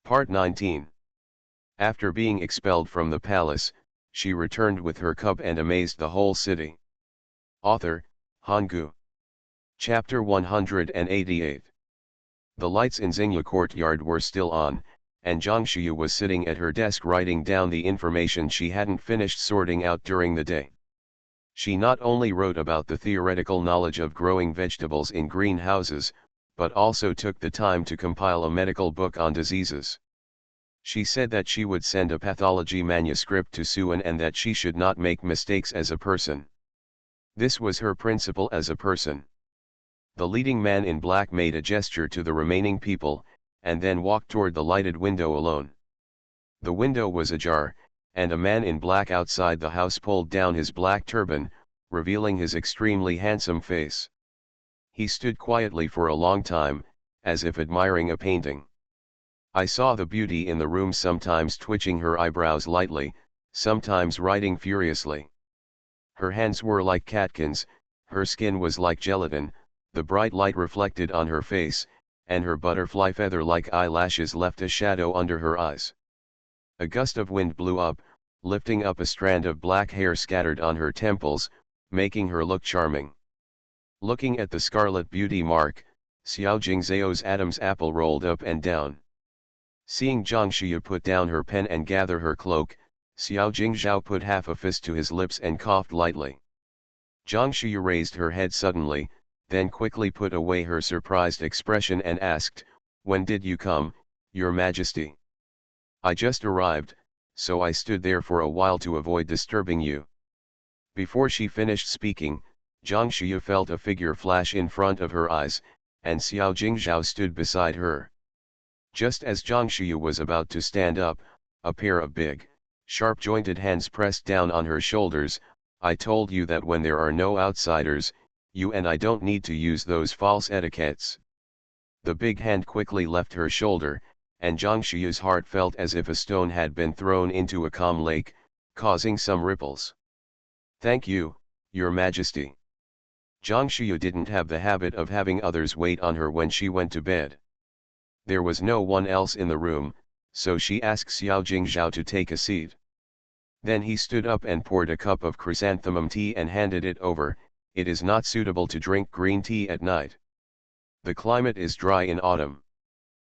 Part 19. After being expelled from the palace, she returned with her cup and amazed the whole city. Author, Hangu. Chapter 188. The lights in Xingye courtyard were still on, and Zhang Shiyu was sitting at her desk writing down the information she hadn't finished sorting out during the day. She not only wrote about the theoretical knowledge of growing vegetables in greenhouses, but also took the time to compile a medical book on diseases. She said that she would send a pathology manuscript to Suan and that she should not make mistakes as a person. This was her principle as a person. The leading man in black made a gesture to the remaining people, and then walked toward the lighted window alone. The window was ajar, and a man in black outside the house pulled down his black turban, revealing his extremely handsome face. He stood quietly for a long time, as if admiring a painting. I saw the beauty in the room sometimes twitching her eyebrows lightly, sometimes writing furiously. Her hands were like catkins, her skin was like gelatin, the bright light reflected on her face, and her butterfly feather-like eyelashes left a shadow under her eyes. A gust of wind blew up, lifting up a strand of black hair scattered on her temples, making her look charming. Looking at the scarlet beauty mark, Xiao Jingzhao's Adam's apple rolled up and down. Seeing Zhang Shiyu put down her pen and gather her cloak, Xiao Jingzhao put half a fist to his lips and coughed lightly. Zhang Shiyu raised her head suddenly, then quickly put away her surprised expression and asked, "When did you come, Your Majesty?" "I just arrived, so I stood there for a while to avoid disturbing you." Before she finished speaking, Zhang Shiyu felt a figure flash in front of her eyes, and Xiao Jingzhao stood beside her. Just as Zhang Shiyu was about to stand up, a pair of big, sharp-jointed hands pressed down on her shoulders. "I told you that when there are no outsiders, you and I don't need to use those false etiquettes." The big hand quickly left her shoulder, and Zhang Shiyu's heart felt as if a stone had been thrown into a calm lake, causing some ripples. "Thank you, Your Majesty." Zhang Shiyu didn't have the habit of having others wait on her when she went to bed. There was no one else in the room, so she asked Xiao Jingzhao to take a seat. Then he stood up and poured a cup of chrysanthemum tea and handed it over. "It is not suitable to drink green tea at night. The climate is dry in autumn.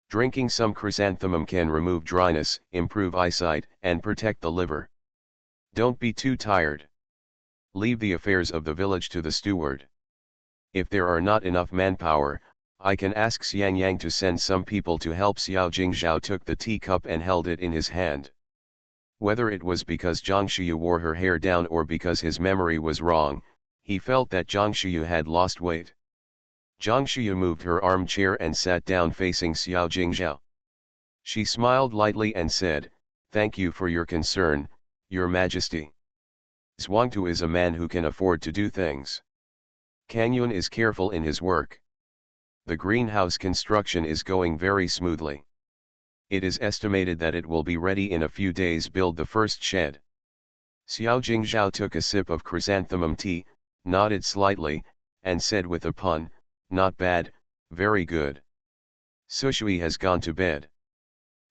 Drinking some chrysanthemum can remove dryness, improve eyesight, and protect the liver. Don't be too tired. Leave the affairs of the village to the steward. If there are not enough manpower, I can ask Xiang Yang to send some people to help." Xiao Jingzhao took the teacup and held it in his hand. Whether it was because Zhang Shiyu wore her hair down or because his memory was wrong, he felt that Zhang Shiyu had lost weight. Zhang Shiyu moved her armchair and sat down facing Xiao Jingzhao. She smiled lightly and said, "Thank you for your concern, Your Majesty. Zhuangtu is a man who can afford to do things. Kang Yun is careful in his work. The greenhouse construction is going very smoothly. It is estimated that it will be ready in a few days. Build the first shed." Xiao Jingzhao took a sip of chrysanthemum tea, nodded slightly, and said with a pun, "Not bad, very good. Sushui has gone to bed."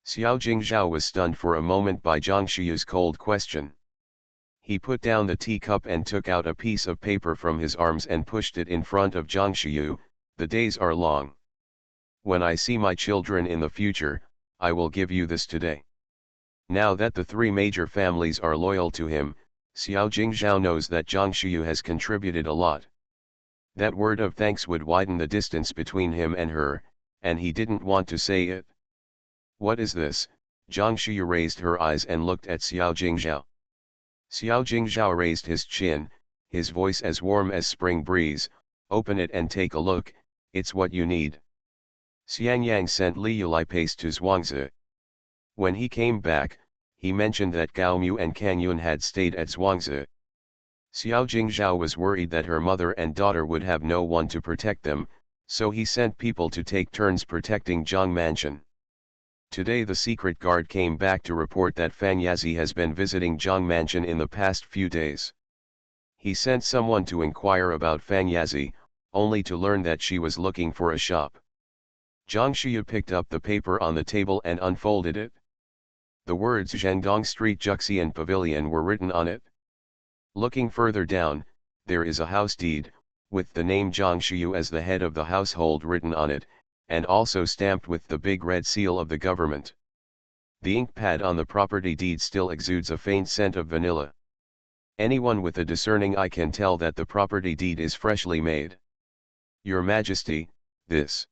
Xiao Jingzhao was stunned for a moment by Zhang Shiyu's cold question. He put down the teacup and took out a piece of paper from his arms and pushed it in front of Zhang Shiyu. "The days are long. When I see my children in the future, I will give you this today." Now that the three major families are loyal to him, Xiao Jingzhao knows that Zhang Shiyu has contributed a lot. That word of thanks would widen the distance between him and her, and he didn't want to say it. "What is this?" Zhang Shiyu raised her eyes and looked at Xiao Jingzhao. Xiao Jingzhao raised his chin, his voice as warm as spring breeze. "Open it and take a look, it's what you need." Xiang Yang sent Li Yulai paste to Zhuangzi. When he came back, he mentioned that Gao Mu and Kang Yun had stayed at Zhuangzi. Xiao Jingzhao was worried that her mother and daughter would have no one to protect them, so he sent people to take turns protecting Zhang Mansion. Today the secret guard came back to report that Fang Yazi has been visiting Zhang Mansion in the past few days. He sent someone to inquire about Fang Yazi, only to learn that she was looking for a shop. Zhang Xiyu picked up the paper on the table and unfolded it. The words Zhengdong Street Juxian Pavilion were written on it. Looking further down, there is a house deed, with the name Zhang Xiyu as the head of the household written on it, and also stamped with the big red seal of the government. The ink pad on the property deed still exudes a faint scent of vanilla. Anyone with a discerning eye can tell that the property deed is freshly made. Your Majesty, this.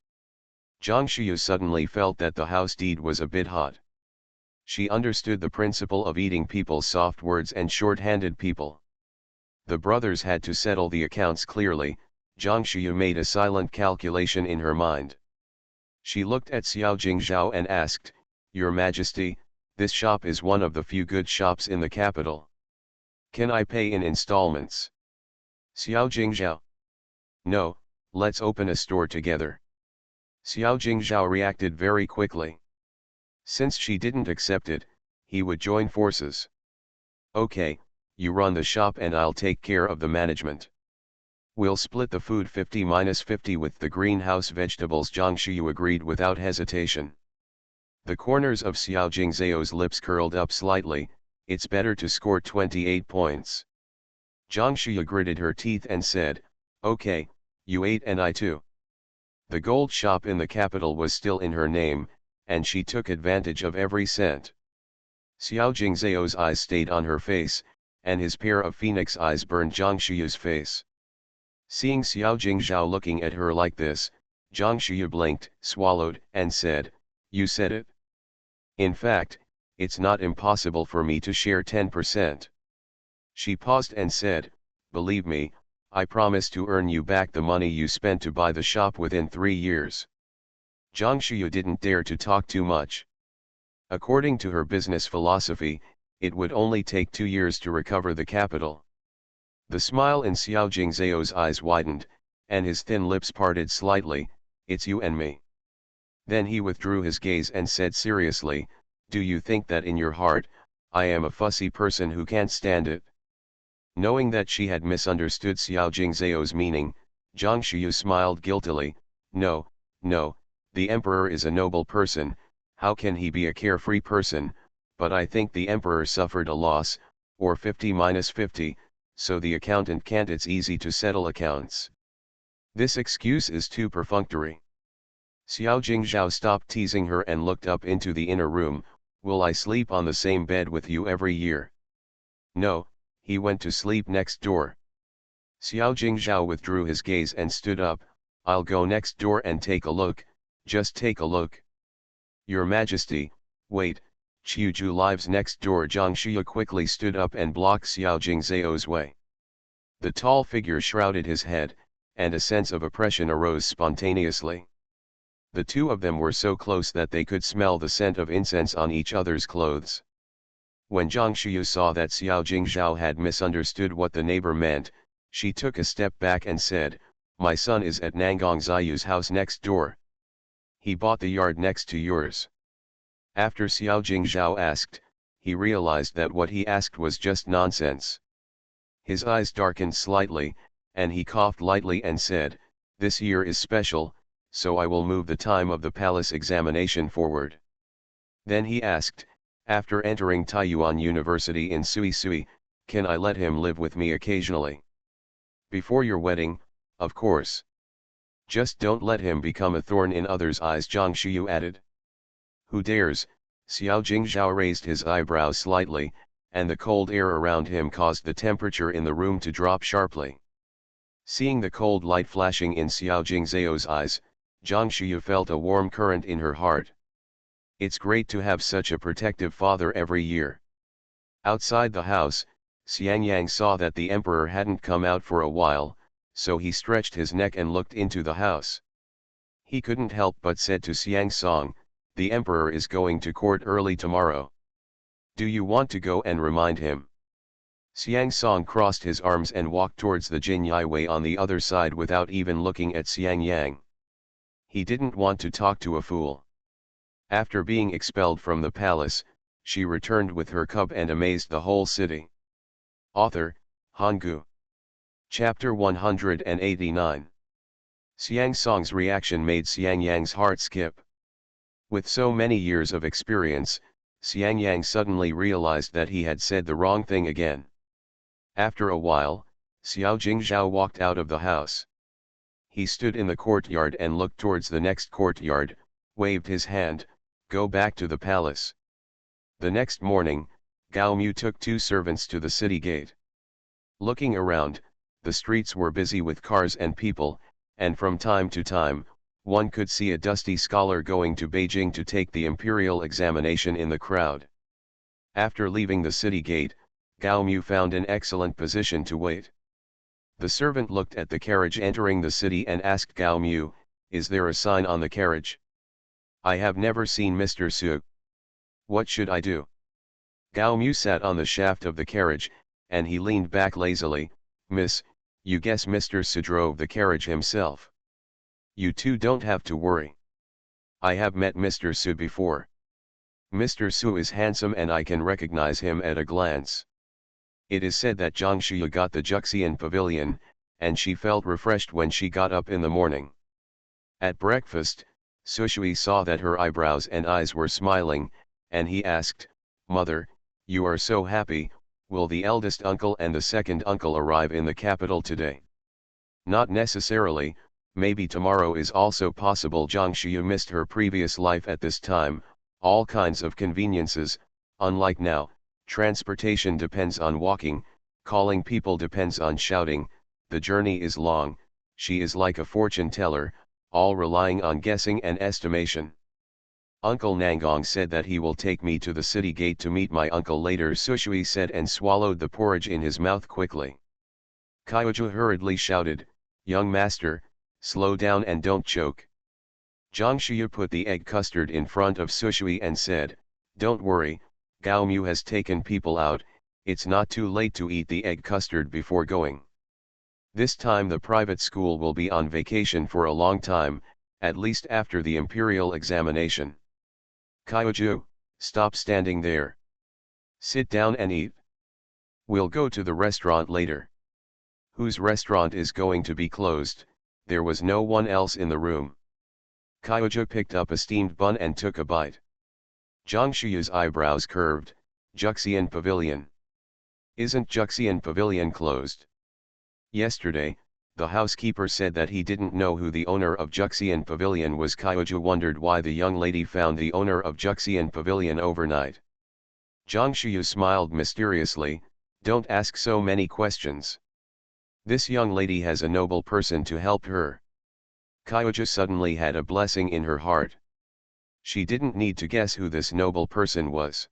Zhang Xiyu suddenly felt that the house deed was a bit hot. She understood the principle of eating people's soft words and short-handed people. The brothers had to settle the accounts clearly. Zhang Xiyu made a silent calculation in her mind. She looked at Xiao Jingzhao and asked, Your Majesty, this shop is one of the few good shops in the capital. Can I pay in installments? Xiao Jingzhao. No, let's open a store together. Xiao Jingzhao reacted very quickly. Since she didn't accept it, he would join forces. Okay, you run the shop and I'll take care of the management. We'll split the food 50-50 with the greenhouse vegetables. Zhang Xiyu agreed without hesitation. The corners of Xiao Jingzhao's lips curled up slightly. It's better to score 28 points. Zhang Xiyu gritted her teeth and said, Okay, you 8 and I 2. The gold shop in the capital was still in her name, and she took advantage of every cent. Xiao Jingzhao's eyes stayed on her face, and his pair of phoenix eyes burned Zhang Xiyu's face. Seeing Xiao Jingzhao looking at her like this, Zhang Xiyu blinked, swallowed, and said, You said it. In fact, it's not impossible for me to share 10%. She paused and said, Believe me, I promise to earn you back the money you spent to buy the shop within 3 years. Zhang Xiyu didn't dare to talk too much. According to her business philosophy, it would only take 2 years to recover the capital. The smile in Xiao Jingzhao's eyes widened, and his thin lips parted slightly. It's you and me. Then he withdrew his gaze and said seriously, Do you think that in your heart, I am a fussy person who can't stand it? Knowing that she had misunderstood Xiao Jingzhao's meaning, Zhang Xiyu smiled guiltily. No, no, the emperor is a noble person, how can he be a carefree person? But I think the emperor suffered a loss, or 50-50, so the accountant can't. It's easy to settle accounts. This excuse is too perfunctory. Xiao Jingzhao stopped teasing her and looked up into the inner room. Will I sleep on the same bed with you every year? No, he went to sleep next door. Xiao Jingzhao withdrew his gaze and stood up. I'll go next door and take a look, just take a look. Your Majesty, wait, Qiuju lives next door. Zhang Xiyu quickly stood up and blocked Xiao Jingzhao's way. The tall figure shrouded his head, and a sense of oppression arose spontaneously. The two of them were so close that they could smell the scent of incense on each other's clothes. When Zhang Xiyu saw that Xiao Jingzhao had misunderstood what the neighbor meant, she took a step back and said, My son is at Nangang Ziyu's house next door. He bought the yard next to yours. After Xiao Jingzhao asked, he realized that what he asked was just nonsense. His eyes darkened slightly, and he coughed lightly and said, This year is special, so I will move the time of the palace examination forward. Then he asked, After entering Taiyuan University in Sui, can I let him live with me occasionally? Before your wedding, of course. Just don't let him become a thorn in others' eyes, Zhang Xiyu added. Who dares? Xiao Jingzhao raised his eyebrows slightly, and the cold air around him caused the temperature in the room to drop sharply. Seeing the cold light flashing in Xiao Jingzhao's eyes, Zhang Xiyu felt a warm current in her heart. It's great to have such a protective father every year. Outside the house, Xiangyang saw that the emperor hadn't come out for a while, so he stretched his neck and looked into the house. He couldn't help but said to Xiang Song, The emperor is going to court early tomorrow. Do you want to go and remind him? Xiang Song crossed his arms and walked towards the Jinyai Way on the other side without even looking at Xiangyang. He didn't want to talk to a fool. After being expelled from the palace, she returned with her cub and amazed the whole city. Author, Hanggu. Chapter 189. Xiang Song's reaction made Xiang Yang's heart skip. With so many years of experience, Xiang Yang suddenly realized that he had said the wrong thing again. After a while, Xiao Jingzhao walked out of the house. He stood in the courtyard and looked towards the next courtyard, waved his hand, "Go back to the palace." The next morning, Gao Mu took 2 servants to the city gate. Looking around, the streets were busy with cars and people, and from time to time, one could see a dusty scholar going to Beijing to take the imperial examination in the crowd. After leaving the city gate, Gao Mu found an excellent position to wait. The servant looked at the carriage entering the city and asked Gao Mu, "Is there a sign on the carriage? I have never seen Mr. Su. What should I do?" Gao Mu sat on the shaft of the carriage, and he leaned back lazily. "Miss, you guess Mr. Su drove the carriage himself. You two don't have to worry. I have met Mr. Su before. Mr. Su is handsome and I can recognize him at a glance." It is said that Zhang Shuya got the Juxian pavilion, and she felt refreshed when she got up in the morning. At breakfast, Sushui saw that her eyebrows and eyes were smiling, and he asked, "Mother, you are so happy, will the eldest uncle and the second uncle arrive in the capital today?" "Not necessarily, maybe tomorrow is also possible." Zhang Shuya missed her previous life at this time, all kinds of conveniences, unlike now. Transportation depends on walking, calling people depends on shouting, the journey is long, she is like a fortune teller, all relying on guessing and estimation. "Uncle Nangong said that he will take me to the city gate to meet my uncle later," Sushui said and swallowed the porridge in his mouth quickly. Kyoju hurriedly shouted, "Young master, slow down and don't choke." Zhang Shuya put the egg custard in front of Sushui and said, "Don't worry, Gao Mu has taken people out, it's not too late to eat the egg custard before going. This time the private school will be on vacation for a long time, at least after the imperial examination. Kyoju, stop standing there. Sit down and eat. We'll go to the restaurant later." Whose restaurant is going to be closed? There was no one else in the room. Kyoju picked up a steamed bun and took a bite. Zhang Shuyu's eyebrows curved. "Juxian Pavilion. Isn't Juxian Pavilion closed?" "Yesterday, the housekeeper said that he didn't know who the owner of Juxian Pavilion was." Kyoju wondered why the young lady found the owner of Juxian Pavilion overnight. Zhang Shuyu smiled mysteriously, "Don't ask so many questions. This young lady has a noble person to help her." Kyoju suddenly had a blessing in her heart. She didn't need to guess who this noble person was.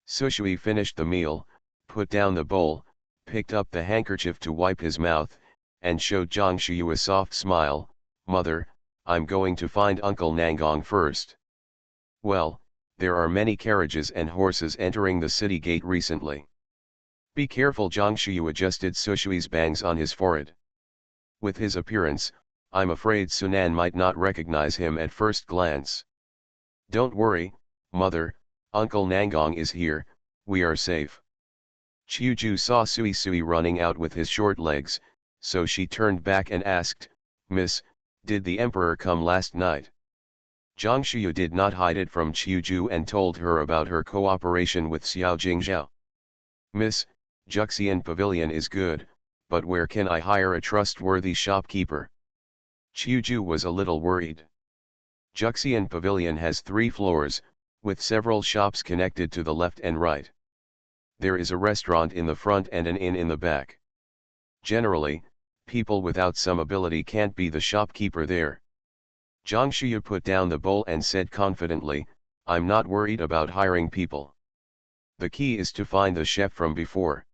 Sushui finished the meal, put down the bowl, picked up the handkerchief to wipe his mouth, and showed Zhang Shuyu a soft smile. "Mother, I'm going to find Uncle Nangong first." "Well, there are many carriages and horses entering the city gate recently. Be careful." Zhang Shuyu adjusted Sushui's bangs on his forehead. "With his appearance, I'm afraid Sunan might not recognize him at first glance." "Don't worry, mother, Uncle Nangong is here, we are safe." Qiuju saw Sui Sui running out with his short legs, so she turned back and asked, "Miss, did the emperor come last night?" Zhang Shuyu did not hide it from Qiuju and told her about her cooperation with Xiao Jingzhao. "Miss, Juxian Pavilion is good, but where can I hire a trustworthy shopkeeper?" Qiuju was a little worried. Juxian Pavilion has 3 floors, with several shops connected to the left and right. There is a restaurant in the front and an inn in the back. Generally, people without some ability can't be the shopkeeper there. Zhang Shuyu put down the bowl and said confidently, "I'm not worried about hiring people. The key is to find the chef from before."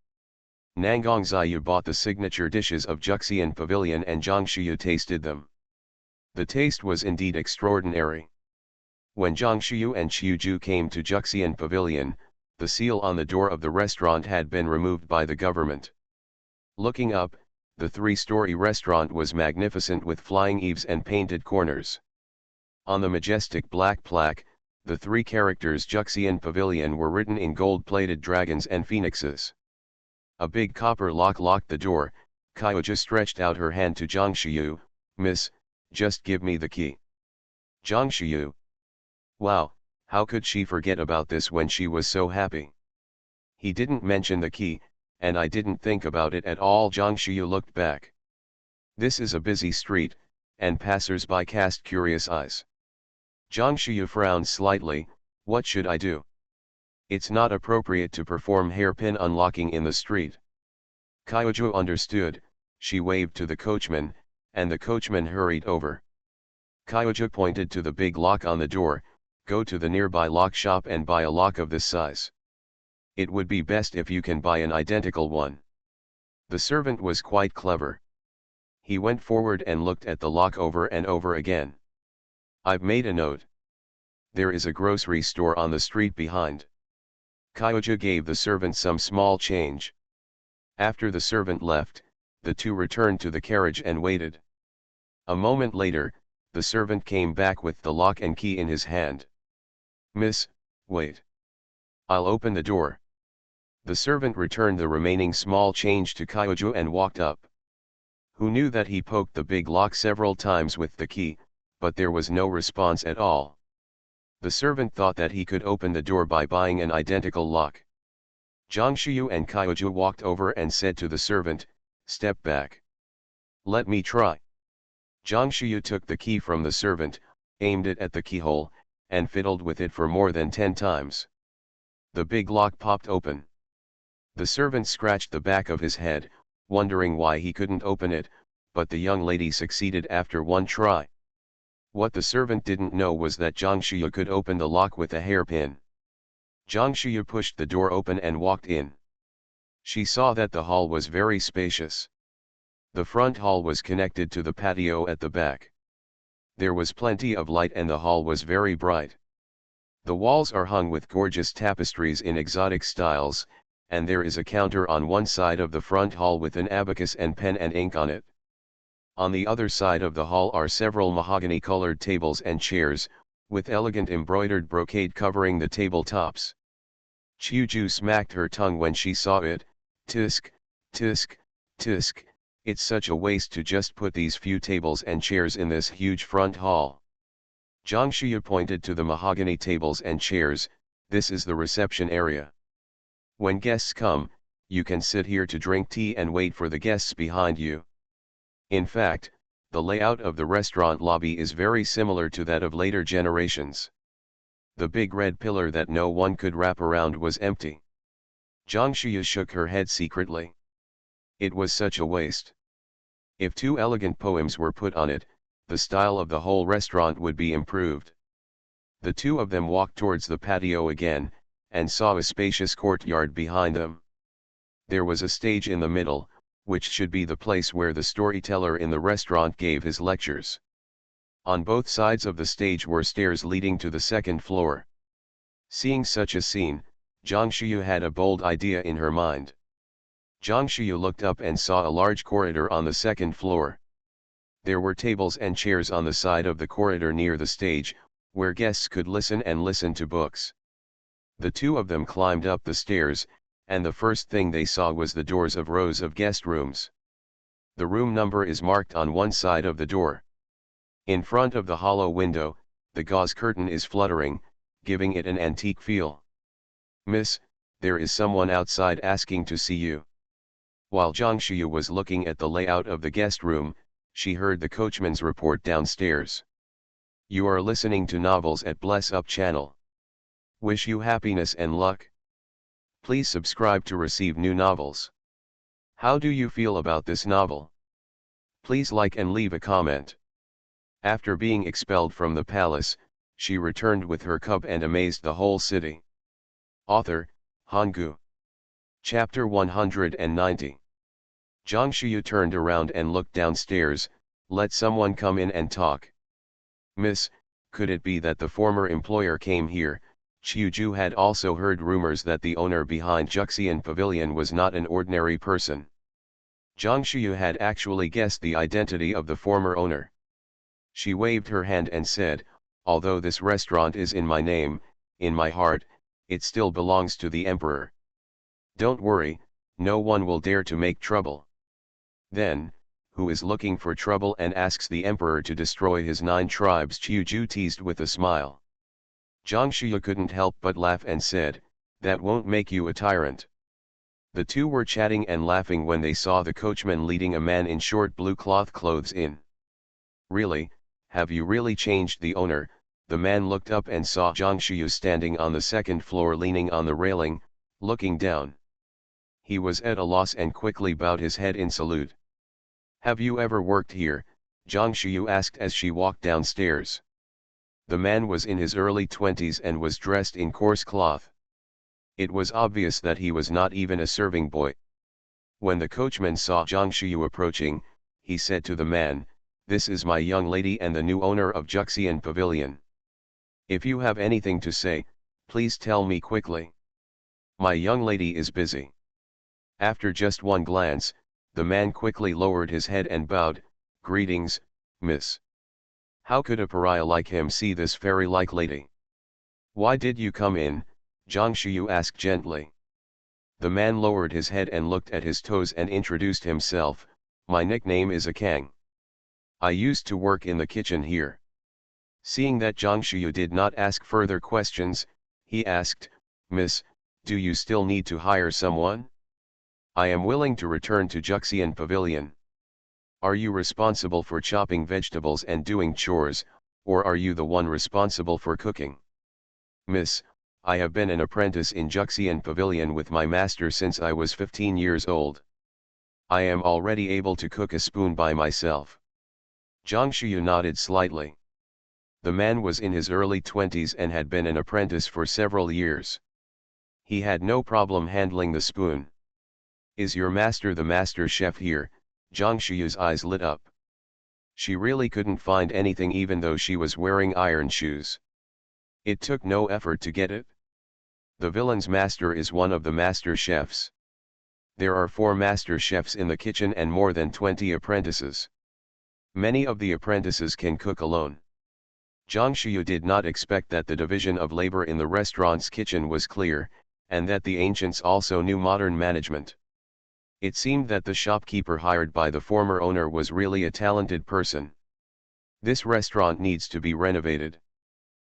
Nangong Ziyu bought the signature dishes of Juxian Pavilion and Zhang Shuyu tasted them. The taste was indeed extraordinary. When Zhang Shuyu and Qiuju came to Juxian Pavilion, the seal on the door of the restaurant had been removed by the government. Looking up, the 3-story restaurant was magnificent with flying eaves and painted corners. On the majestic black plaque, the 3 characters Juxian Pavilion were written in gold-plated dragons and phoenixes. A big copper lock locked the door. Kyoja stretched out her hand to Zhang Shuyu, "Miss, Just give me the key. Zhang Shiyu. Wow, how could she forget about this when she was so happy? He didn't mention the key, and I didn't think about it at all. Zhang Shiyu looked back. This is a busy street, and passers-by cast curious eyes. Zhang Shiyu frowned slightly. What should I do? It's not appropriate to perform hairpin unlocking in the street. Kyoju understood. She waved to the coachman, and the coachman hurried over. Kyoju pointed to the big lock on the door. Go to the nearby lock shop and buy a lock of this size. It would be best if you can buy an identical one. The servant was quite clever. He went forward and looked at the lock over and over again. I've made a note. There is a grocery store on the street behind. Kyoju gave the servant some small change. After the servant left, the two returned to the carriage and waited. A moment later, the servant came back with the lock and key in his hand. Miss, wait. I'll open the door. The servant returned the remaining small change to Kyoju and walked up. Who knew that he poked the big lock several times with the key, but there was no response at all. The servant thought that he could open the door by buying an identical lock. Zhang Shiyu and Kyoju walked over and said to the servant, step back. Let me try. Zhang Shiyu took the key from the servant, aimed it at the keyhole, and fiddled with it for more than 10 times. The big lock popped open. The servant scratched the back of his head, wondering why he couldn't open it, but the young lady succeeded after one try. What the servant didn't know was that Zhang Shiyu could open the lock with a hairpin. Zhang Shiyu pushed the door open and walked in. She saw that the hall was very spacious. The front hall was connected to the patio at the back. There was plenty of light and the hall was very bright. The walls are hung with gorgeous tapestries in exotic styles, and there is a counter on one side of the front hall with an abacus and pen and ink on it. On the other side of the hall are several mahogany-colored tables and chairs, with elegant embroidered brocade covering the tabletops. Chiuju smacked her tongue when she saw it. Tisk, tisk, tisk, it's such a waste to just put these few tables and chairs in this huge front hall. Zhang Shiyu pointed to the mahogany tables and chairs. This is the reception area. When guests come, you can sit here to drink tea and wait for the guests behind you. In fact, the layout of the restaurant lobby is very similar to that of later generations. The big red pillar that no one could wrap around was empty. Zhang Shiyu shook her head secretly. It was such a waste. If 2 elegant poems were put on it, the style of the whole restaurant would be improved. The two of them walked towards the patio again, and saw a spacious courtyard behind them. There was a stage in the middle, which should be the place where the storyteller in the restaurant gave his lectures. On both sides of the stage were stairs leading to the second floor. Seeing such a scene, Zhang Shiyu had a bold idea in her mind. Zhang Shiyu looked up and saw a large corridor on the second floor. There were tables and chairs on the side of the corridor near the stage, where guests could listen to books. The two of them climbed up the stairs, and the first thing they saw was the doors of rows of guest rooms. The room number is marked on one side of the door. In front of the hollow window, the gauze curtain is fluttering, giving it an antique feel. Miss, there is someone outside asking to see you. While Zhang Shiyu was looking at the layout of the guest room, she heard the coachman's report downstairs. You are listening to novels at Bless Up channel. Wish you happiness and luck. Please subscribe to receive new novels. How do you feel about this novel? Please like and leave a comment. After being expelled from the palace, she returned with her cub and amazed the whole city. Author, Hanggu. Chapter 190. Zhang Shiyu turned around and looked downstairs. Let someone come in and talk. Miss, could it be that the former employer came here? Chiuju had also heard rumors that the owner behind Juxian Pavilion was not an ordinary person. Zhang Shiyu had actually guessed the identity of the former owner. She waved her hand and said, although this restaurant is in my name, in my heart, it still belongs to the emperor. Don't worry, no one will dare to make trouble. Then, who is looking for trouble and asks the emperor to destroy his 9 tribes, Qiuju teased with a smile. Zhang Shuyu couldn't help but laugh and said, "That won't make you a tyrant." The two were chatting and laughing when they saw the coachman leading a man in short blue cloth clothes in. "Really, have you really changed?" the owner. The man looked up and saw Zhang Shuyu standing on the second floor leaning on the railing, looking down. He was at a loss and quickly bowed his head in salute. "Have you ever worked here?" Zhang Shuyu asked as she walked downstairs. The man was in his early 20s and was dressed in coarse cloth. It was obvious that he was not even a serving boy. When the coachman saw Zhang Shuyu approaching, he said to the man, "This is my young lady and the new owner of Juxian Pavilion. If you have anything to say, please tell me quickly. My young lady is busy." After just one glance, the man quickly lowered his head and bowed, "Greetings, miss. How could a pariah like him see this fairy-like lady?" "Why did you come in?" Zhang Shuyu asked gently. The man lowered his head and looked at his toes and introduced himself, "My nickname is Akang. I used to work in the kitchen here." Seeing that Zhang Shuyu did not ask further questions, he asked, "Miss, do you still need to hire someone? I am willing to return to Juxian Pavilion. Are you responsible for chopping vegetables and doing chores, or are you the one responsible for cooking?" "Miss, I have been an apprentice in Juxian Pavilion with my master since I was 15 years old. I am already able to cook a spoon by myself." Zhang Shuyu nodded slightly. The man was in his early 20s and had been an apprentice for several years. He had no problem handling the spoon. "Is your master the master chef here?" Zhang Shuyu's eyes lit up. She really couldn't find anything even though she was wearing iron shoes. It took no effort to get it. The villain's master is one of the master chefs. There are 4 master chefs in the kitchen and more than 20 apprentices. Many of the apprentices can cook alone. Zhang Shuyu did not expect that the division of labor in the restaurant's kitchen was clear, and that the ancients also knew modern management. It seemed that the shopkeeper hired by the former owner was really a talented person. "This restaurant needs to be renovated.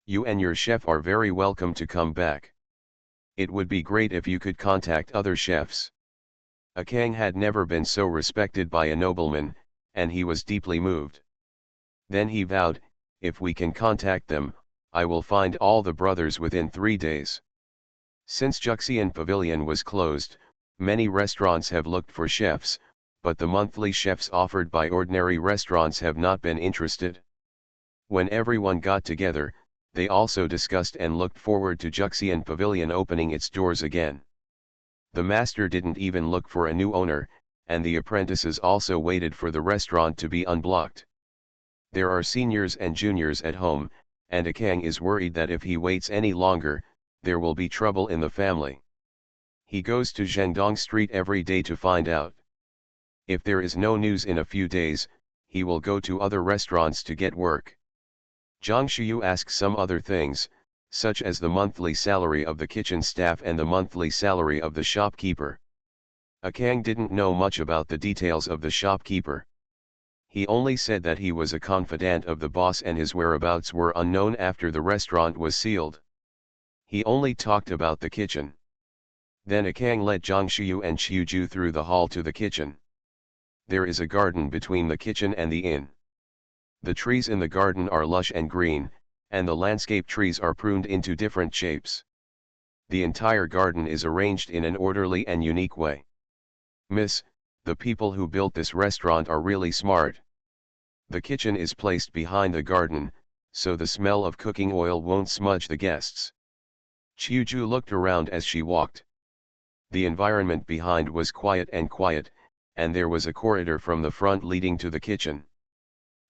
You and your chef are very welcome to come back. It would be great if you could contact other chefs." Akang had never been so respected by a nobleman, and he was deeply moved. Then he vowed, "If we can contact them, I will find all the brothers within 3 days." Since Juxian Pavilion was closed, many restaurants have looked for chefs, but the monthly chefs offered by ordinary restaurants have not been interested. When everyone got together, they also discussed and looked forward to Juxian Pavilion opening its doors again. The master didn't even look for a new owner, and the apprentices also waited for the restaurant to be unblocked. There are seniors and juniors at home, and Akang is worried that if he waits any longer, there will be trouble in the family. He goes to Zhendong Street every day to find out. If there is no news in a few days, he will go to other restaurants to get work. Zhang Shuyu asks some other things, such as the monthly salary of the kitchen staff and the monthly salary of the shopkeeper. Akang didn't know much about the details of the shopkeeper. He only said that he was a confidant of the boss and his whereabouts were unknown after the restaurant was sealed. He only talked about the kitchen. Then Akang led Zhang Shuyu and Qiuju through the hall to the kitchen. There is a garden between the kitchen and the inn. The trees in the garden are lush and green, and the landscape trees are pruned into different shapes. The entire garden is arranged in an orderly and unique way. "Miss, the people who built this restaurant are really smart. The kitchen is placed behind the garden, so the smell of cooking oil won't smudge the guests." Qiuju looked around as she walked. The environment behind was quiet, and there was a corridor from the front leading to the kitchen.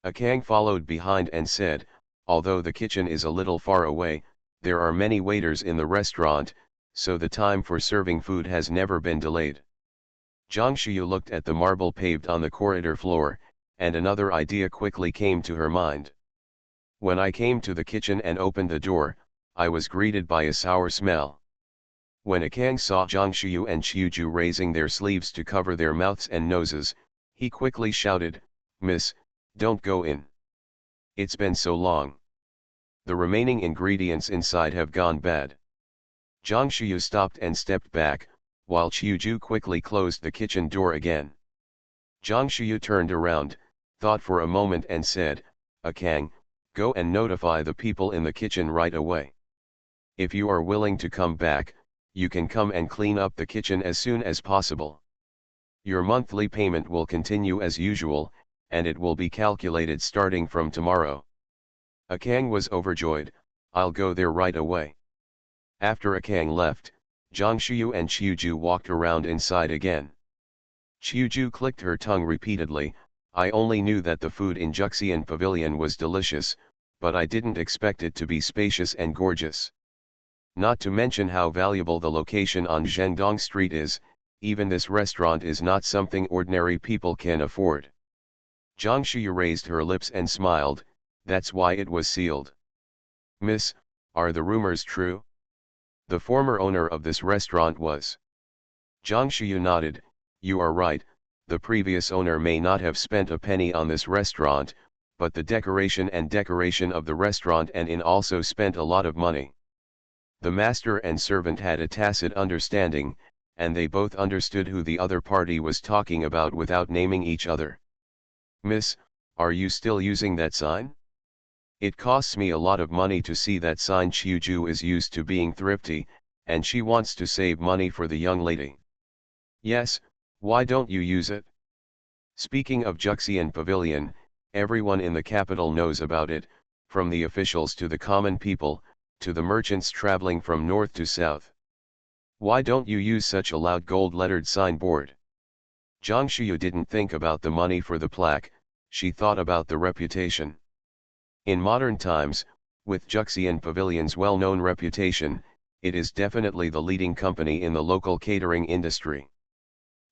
Akang followed behind and said, "Although the kitchen is a little far away, there are many waiters in the restaurant, so the time for serving food has never been delayed." Zhang Shuyu looked at the marble paved on the corridor floor, and another idea quickly came to her mind. "When I came to the kitchen and opened the door, I was greeted by a sour smell." When Akang saw Zhang Shuyu and Qiuju raising their sleeves to cover their mouths and noses, He quickly shouted, "Miss, don't go in. It's been so long. The remaining ingredients inside have gone bad." Zhang Shuyu stopped and stepped back, while Qiuju quickly closed the kitchen door again. Zhang Shuyu turned around, thought for a moment and said, "Kang, go and notify the people in the kitchen right away. If you are willing to come back, you can come and clean up the kitchen as soon as possible. Your monthly payment will continue as usual, and it will be calculated starting from tomorrow." Kang was overjoyed. "I'll go there right away." After Kang left, Zhang Shuyu and Qiuju walked around inside again. Qiuju clicked her tongue repeatedly. "I only knew that the food in Juxian Pavilion was delicious, but I didn't expect it to be spacious and gorgeous. Not to mention how valuable the location on Zhendong Street is. Even this restaurant is not something ordinary people can afford." Zhang Shuyu raised her lips and smiled. "That's why it was sealed." "Miss, are the rumors true? The former owner of this restaurant was..." Zhang Shuyu nodded. "You are right, the previous owner may not have spent a penny on this restaurant, but the decoration of the restaurant and inn also spent a lot of money. The master and servant had a tacit understanding, and they both understood who the other party was talking about without naming each other." "Miss, are you still using that sign? It costs me a lot of money to see that sign." Qiuju is used to being thrifty, and she wants to save money for the young lady. "Yes, why don't you use it? Speaking of Juxian Pavilion, everyone in the capital knows about it, from the officials to the common people, to the merchants traveling from north to south. Why don't you use such a loud gold-lettered signboard?" Zhang Shuyu didn't think about the money for the plaque, she thought about the reputation. In modern times, with Juxian Pavilion's well-known reputation, it is definitely the leading company in the local catering industry.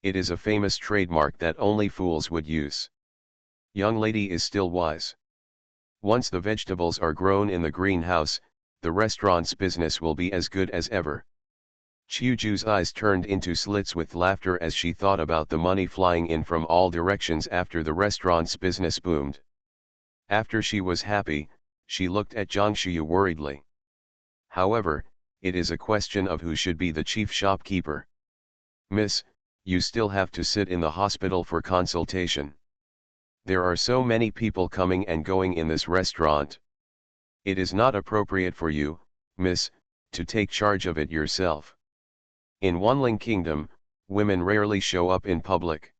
It is a famous trademark that only fools would use. Young lady is still wise. Once the vegetables are grown in the greenhouse, the restaurant's business will be as good as ever. Qiuju's eyes turned into slits with laughter as she thought about the money flying in from all directions after the restaurant's business boomed. After she was happy, she looked at Zhang Shuyu worriedly. "However, it is a question of who should be the chief shopkeeper. Miss, you still have to sit in the hospital for consultation. There are so many people coming and going in this restaurant. It is not appropriate for you, miss, to take charge of it yourself. In Wanling Kingdom, women rarely show up in public.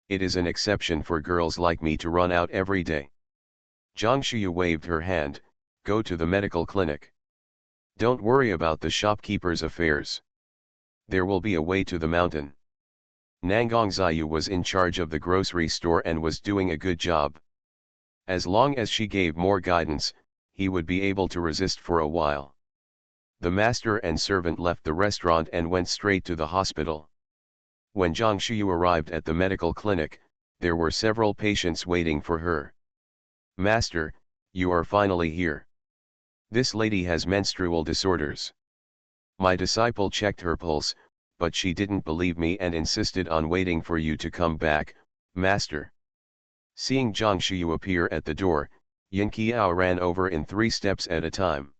It is an exception for girls like me to run out every day." Zhang Shuyu waved her hand. "Go to the medical clinic. Don't worry about the shopkeeper's affairs. There will be a way to the mountain." Nangang Ziyu was in charge of the grocery store and was doing a good job. As long as she gave more guidance, he would be able to resist for a while. The master and servant left the restaurant and went straight to the hospital. When Zhang Shuyu arrived at the medical clinic, there were several patients waiting for her. "Master, you are finally here. This lady has menstrual disorders. My disciple checked her pulse, but she didn't believe me and insisted on waiting for you to come back, master." Seeing Zhang Shuyu appear at the door, Yin Qiao ran over in 3 steps at a time.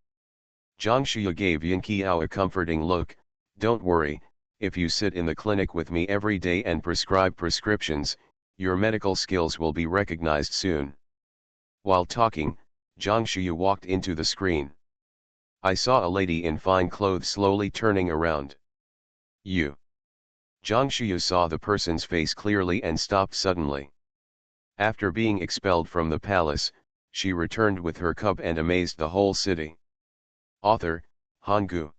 Zhang Shuyu gave Yin Qiao a comforting look. "Don't worry, if you sit in the clinic with me every day and prescribe prescriptions, your medical skills will be recognized soon." While talking, Zhang Shuyu walked into the screen. "I saw a lady in fine clothes slowly turning around. You." Zhang Shuyu saw the person's face clearly and stopped suddenly. After being expelled from the palace, she returned with her cub and amazed the whole city. Author, Hanggu.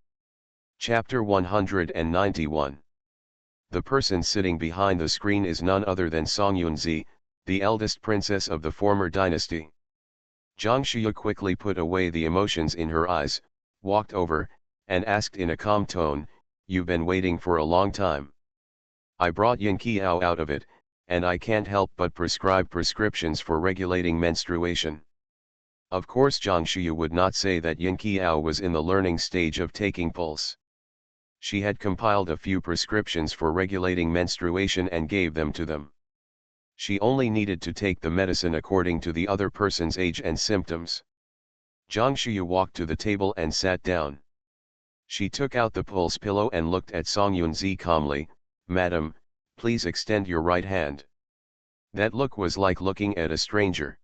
Chapter 191. The person sitting behind the screen is none other than Song Yunzi, the eldest princess of the former dynasty. Zhang Shuyu quickly put away the emotions in her eyes, walked over, and asked in a calm tone, "You've been waiting for a long time. I brought Yin Qiao out of it, and I can't help but prescribe prescriptions for regulating menstruation." Of course Zhang Shuyu would not say that Yin Qiao was in the learning stage of taking pulse. She had compiled a few prescriptions for regulating menstruation and gave them to them. She only needed to take the medicine according to the other person's age and symptoms. Zhang Shuyu walked to the table and sat down. She took out the pulse pillow and looked at Song Yunzi calmly. "Madam, please extend your right hand." That look was like looking at a stranger.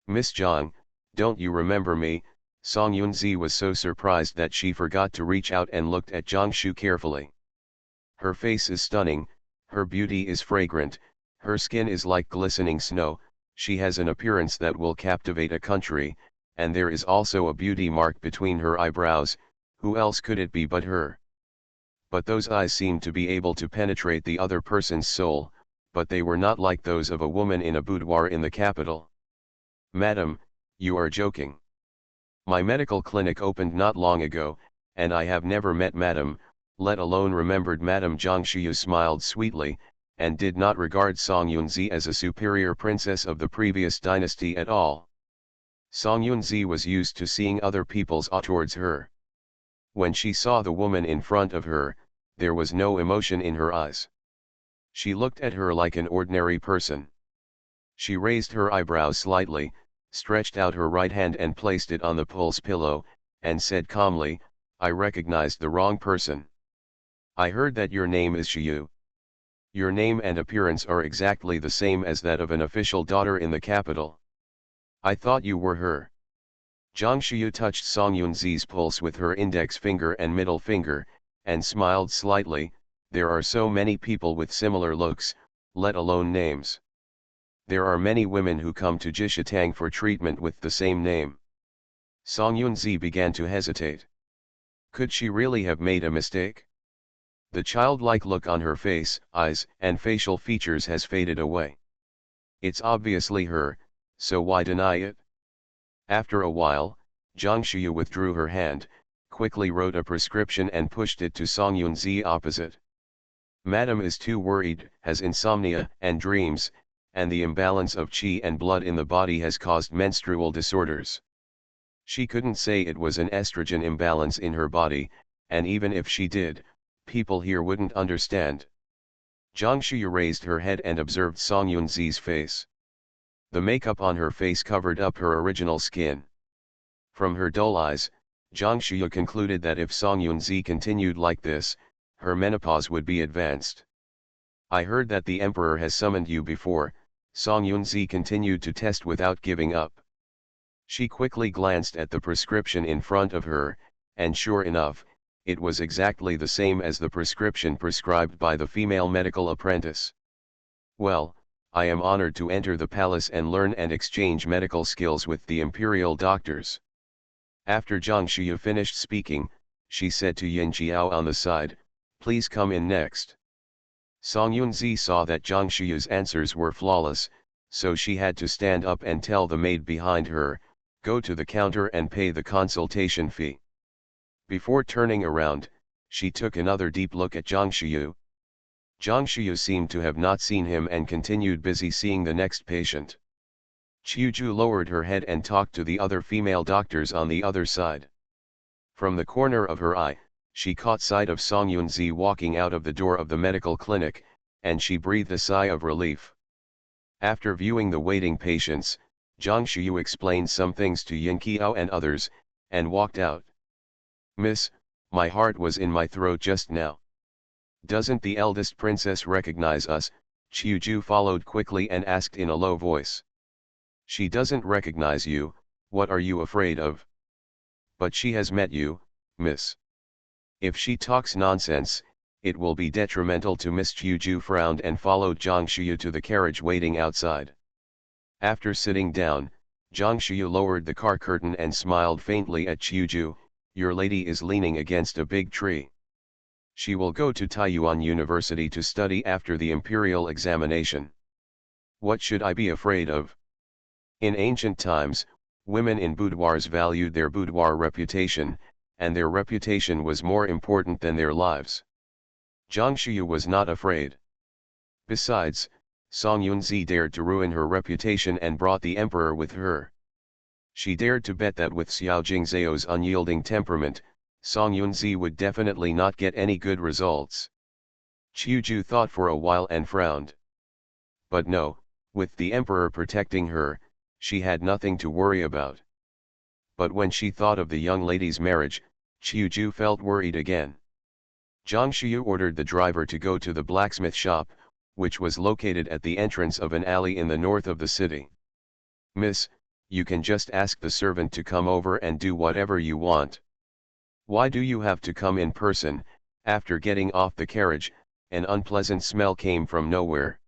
"Miss Zhang, don't you remember me?" Song Yunzi was so surprised that she forgot to reach out and looked at Zhang Shu carefully. Her face is stunning, her beauty is fragrant, her skin is like glistening snow, she has an appearance that will captivate a country, and there is also a beauty mark between her eyebrows. Who else could it be but her? But those eyes seemed to be able to penetrate the other person's soul, but they were not like those of a woman in a boudoir in the capital. "Madam, you are joking. My medical clinic opened not long ago, and I have never met Madam, let alone remembered Madam." Zhang Shuyu smiled sweetly, and did not regard Song Yunzi as a superior princess of the previous dynasty at all. Song Yunzi was used to seeing other people's awe towards her. When she saw the woman in front of her, there was no emotion in her eyes. She looked at her like an ordinary person. She raised her eyebrows slightly, stretched out her right hand and placed it on the pulse pillow, and said calmly, "I recognized the wrong person. I heard that your name is Shiyu. Your name and appearance are exactly the same as that of an official daughter in the capital. I thought you were her." Zhang Shiyu touched Song Yunzi's pulse with her index finger and middle finger, and smiled slightly. "There are so many people with similar looks, let alone names. There are many women who come to Jishitang for treatment with the same name." Song Yunzi began to hesitate. Could she really have made a mistake? The childlike look on her face, eyes, and facial features has faded away. It's obviously her, so why deny it? After a while, Zhang Shuyu withdrew her hand, quickly wrote a prescription and pushed it to Song Yunzi opposite. "Madam is too worried, has insomnia and dreams, and the imbalance of qi and blood in the body has caused menstrual disorders." She couldn't say it was an estrogen imbalance in her body, and even if she did, people here wouldn't understand. Zhang Shuyu raised her head and observed Song Yunzi's face. The makeup on her face covered up her original skin. From her dull eyes, Zhang Shuyu concluded that if Song Yunzi continued like this, her menopause would be advanced. "I heard that the emperor has summoned you before," Song Yunzi continued to test without giving up. She quickly glanced at the prescription in front of her, and sure enough, it was exactly the same as the prescription prescribed by the female medical apprentice. "Well, I am honored to enter the palace and learn and exchange medical skills with the imperial doctors." After Zhang Shuyu finished speaking, she said to Yin Jiao on the side, "Please come in next." Song Yunzi saw that Zhang Shuyu's answers were flawless, so she had to stand up and tell the maid behind her, "Go to the counter and pay the consultation fee." Before turning around, she took another deep look at Zhang Shuyu. Zhang Shuyu seemed to have not seen him and continued busy seeing the next patient. Qiuju lowered her head and talked to the other female doctors on the other side. From the corner of her eye, she caught sight of Song Yunzi walking out of the door of the medical clinic, and she breathed a sigh of relief. After viewing the waiting patients, Zhang Shuyu explained some things to Yin Qiao and others, and walked out. "Miss, my heart was in my throat just now. Doesn't the eldest princess recognize us?" Qiuju followed quickly and asked in a low voice. "She doesn't recognize you, what are you afraid of? But she has met you, miss. If she talks nonsense, it will be detrimental to Miss." Qiuju frowned and followed Zhang Shuyu to the carriage waiting outside. After sitting down, Zhang Shuyu lowered the car curtain and smiled faintly at Qiuju. "Your lady is leaning against a big tree. She will go to Taiyuan University to study after the imperial examination. What should I be afraid of?" In ancient times, women in boudoirs valued their boudoir reputation, and their reputation was more important than their lives. Zhang Shuyu was not afraid. Besides, Song Yunzi dared to ruin her reputation and brought the emperor with her. She dared to bet that with Xiao Jingzhao's unyielding temperament, Song Yunzi would definitely not get any good results. Qiuju thought for a while and frowned. But no, With the emperor protecting her, she had nothing to worry about. But when she thought of the young lady's marriage, Qiuju felt worried again. Zhang Shiyu ordered the driver to go to the blacksmith shop, which was located at the entrance of an alley in the north of the city. "Miss, you can just ask the servant to come over and do whatever you want. Why do you have to come in person?" After getting off the carriage, an unpleasant smell came from nowhere.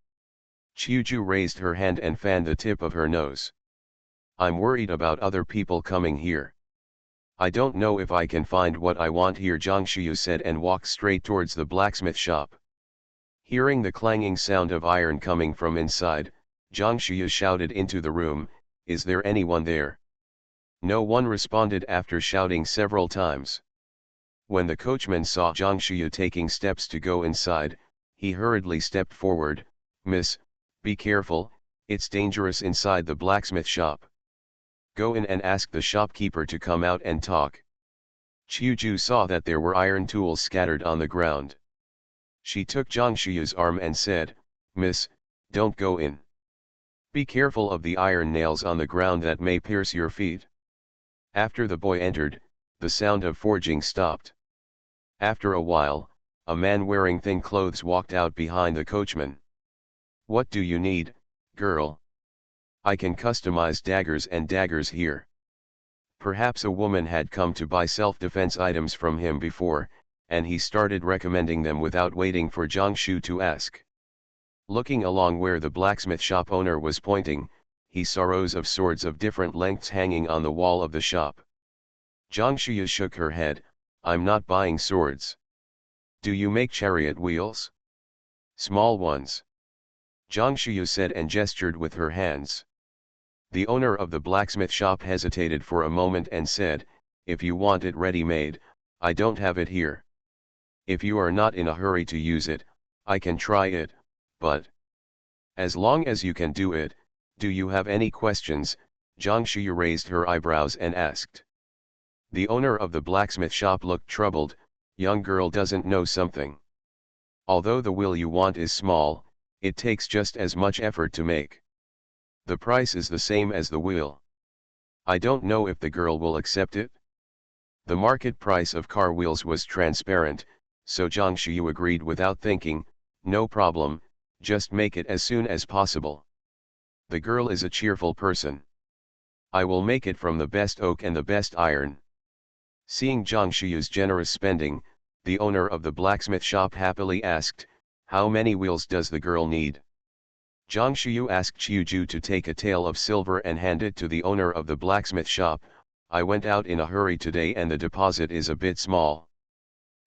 Qiuju raised her hand and fanned the tip of her nose. "I'm worried about other people coming here. I don't know if I can find what I want here," Zhang Shiyu said, and walked straight towards the blacksmith shop. Hearing the clanging sound of iron coming from inside, Zhang Shiyu shouted into the room, "Is there anyone there?" No one responded after shouting several times. When the coachman saw Zhang Shiyu taking steps to go inside, he hurriedly stepped forward. "Miss, be careful, it's dangerous inside the blacksmith shop. Go in and ask the shopkeeper to come out and talk." Qiuju saw that there were iron tools scattered on the ground. She took Zhang Shiyu's arm and said, "Miss, don't go in. Be careful of the iron nails on the ground that may pierce your feet." After the boy entered, the sound of forging stopped. After a while, a man wearing thin clothes walked out behind the coachman. "What do you need, girl?" "I can customize daggers here." Perhaps a woman had come to buy self-defense items from him before, and he started recommending them without waiting for Zhang Shu to ask. Looking along where the blacksmith shop owner was pointing, he saw rows of swords of different lengths hanging on the wall of the shop. Zhang Shu shook her head. "I'm not buying swords." "Do you make chariot wheels?" "Small ones," Zhang Shu said and gestured with her hands. The owner of the blacksmith shop hesitated for a moment and said, "If you want it ready-made, I don't have it here. If you are not in a hurry to use it, I can try it, but as long as you can do it, do you have any questions?" Zhang Shu raised her eyebrows and asked. The owner of the blacksmith shop looked troubled. "Young girl doesn't know something. Although the wheel you want is small, it takes just as much effort to make. The price is the same as the wheel. I don't know if the girl will accept it." The market price of car wheels was transparent, so Zhang Shu agreed without thinking, "No problem, just make it as soon as possible. The girl is a cheerful person. I will make it from the best oak and the best iron." Seeing Zhang Shu's generous spending, the owner of the blacksmith shop happily asked, "How many wheels does the girl need?" Zhang Shu asked Qiuju to take a tael of silver and hand it to the owner of the blacksmith shop. "I went out in a hurry today and the deposit is a bit small.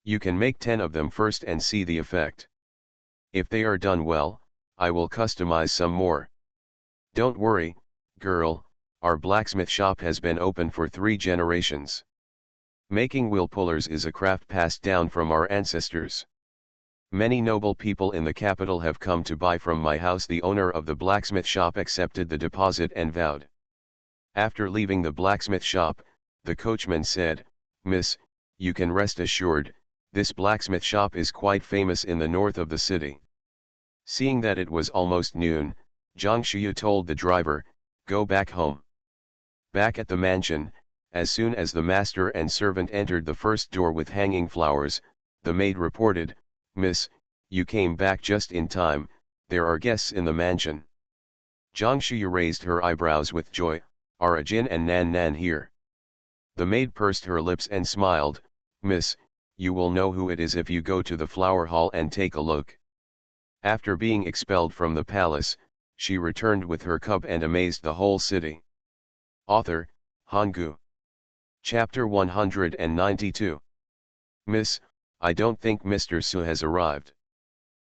You can make 10 of them first and see the effect. If they are done well, I will customize some more. Don't worry, girl, our blacksmith shop has been open for 3 generations. Making wheel pullers is a craft passed down from our ancestors. Many noble people in the capital have come to buy from my house." The owner of the blacksmith shop accepted the deposit and vowed. After leaving the blacksmith shop, the coachman said, "Miss, you can rest assured, this blacksmith shop is quite famous in the north of the city." Seeing that it was almost noon, Zhang Shu told the driver, "Go back home." Back at the mansion, as soon as the master and servant entered the first door with hanging flowers, the maid reported, "Miss, you came back just in time, there are guests in the mansion." Zhang Shu raised her eyebrows with joy. "Are Jin and Nan Nan here?" The maid pursed her lips and smiled, "Miss, you will know who it is if you go to the flower hall and take a look." After being expelled from the palace, she returned with her cub and amazed the whole city. Author, Hanggu. Chapter 192. "Miss, I don't think Mr. Su has arrived."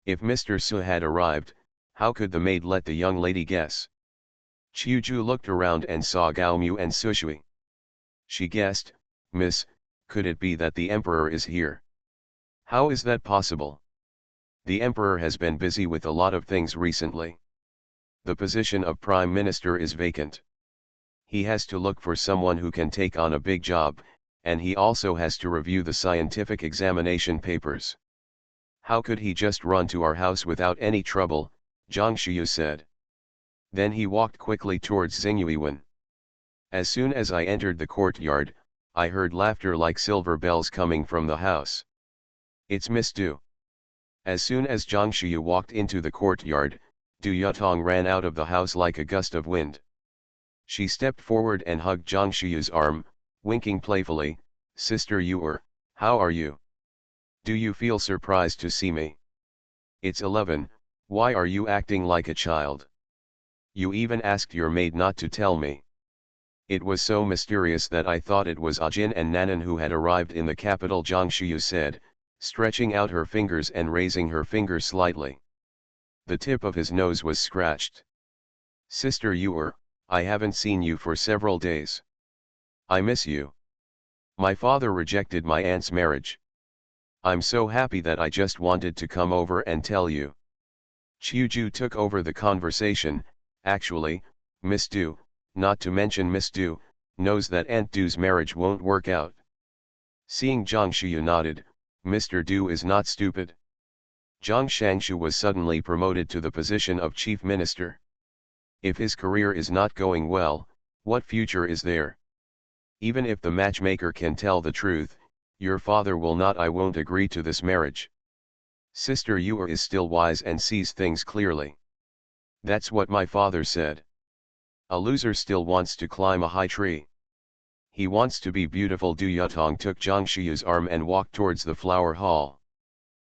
If Mr. Su had arrived, how could the maid let the young lady guess? Qiuju looked around and saw Gao Mu and Sushui. She guessed, "Miss, could it be that the emperor is here?" "How is that possible?" "The emperor has been busy with a lot of things recently. The position of prime minister is vacant. He has to look for someone who can take on a big job, and he also has to review the scientific examination papers. How could he just run to our house without any trouble?" Zhang Shu said. Then he walked quickly towards Xingyuan. As soon as I entered the courtyard, I heard laughter like silver bells coming from the house. It's Miss Du. As soon as Zhang Shiyu walked into the courtyard, Du Yutong ran out of the house like a gust of wind. She stepped forward and hugged Zhang Shiyu's arm, winking playfully, "Sister Yu'er, how are you? Do you feel surprised to see me? It's 11, why are you acting like a child? You even asked your maid not to tell me." It was so mysterious that I thought it was Ajin and Nanan who had arrived in the capital, Zhang Shiyu said, stretching out her fingers and raising her finger slightly. The tip of his nose was scratched. "Sister Yu'er, I haven't seen you for several days. I miss you. My father rejected my aunt's marriage. I'm so happy that I just wanted to come over and tell you." Qiuju took over the conversation. "Actually, Miss Du, not to mention Miss Du, knows that Aunt Du's marriage won't work out." Seeing Zhang Shiyu nodded, "Mr. Du is not stupid." Zhang Shangshu was suddenly promoted to the position of chief minister. If his career is not going well, what future is there? Even if the matchmaker can tell the truth, your father will not. I won't agree to this marriage. Sister Yu'er is still wise and sees things clearly. That's what my father said. A loser still wants to climb a high tree. He wants to be beautiful. Du Yutong took Zhang Shiyu's arm and walked towards the flower hall.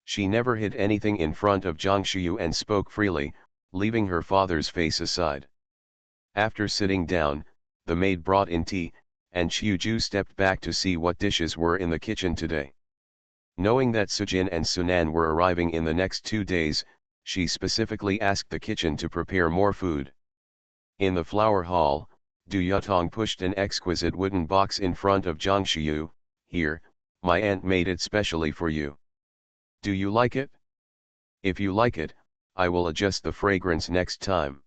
She never hid anything in front of Zhang Shiyu and spoke freely, leaving her father's face aside. After sitting down, the maid brought in tea, and Qiuju stepped back to see what dishes were in the kitchen today. Knowing that Sujin and Sunan were arriving in the next 2 days, she specifically asked the kitchen to prepare more food. In the flower hall, Du Yutong pushed an exquisite wooden box in front of Zhang Shiyu. "Here, my aunt made it specially for you. Do you like it? If you like it, I will adjust the fragrance next time."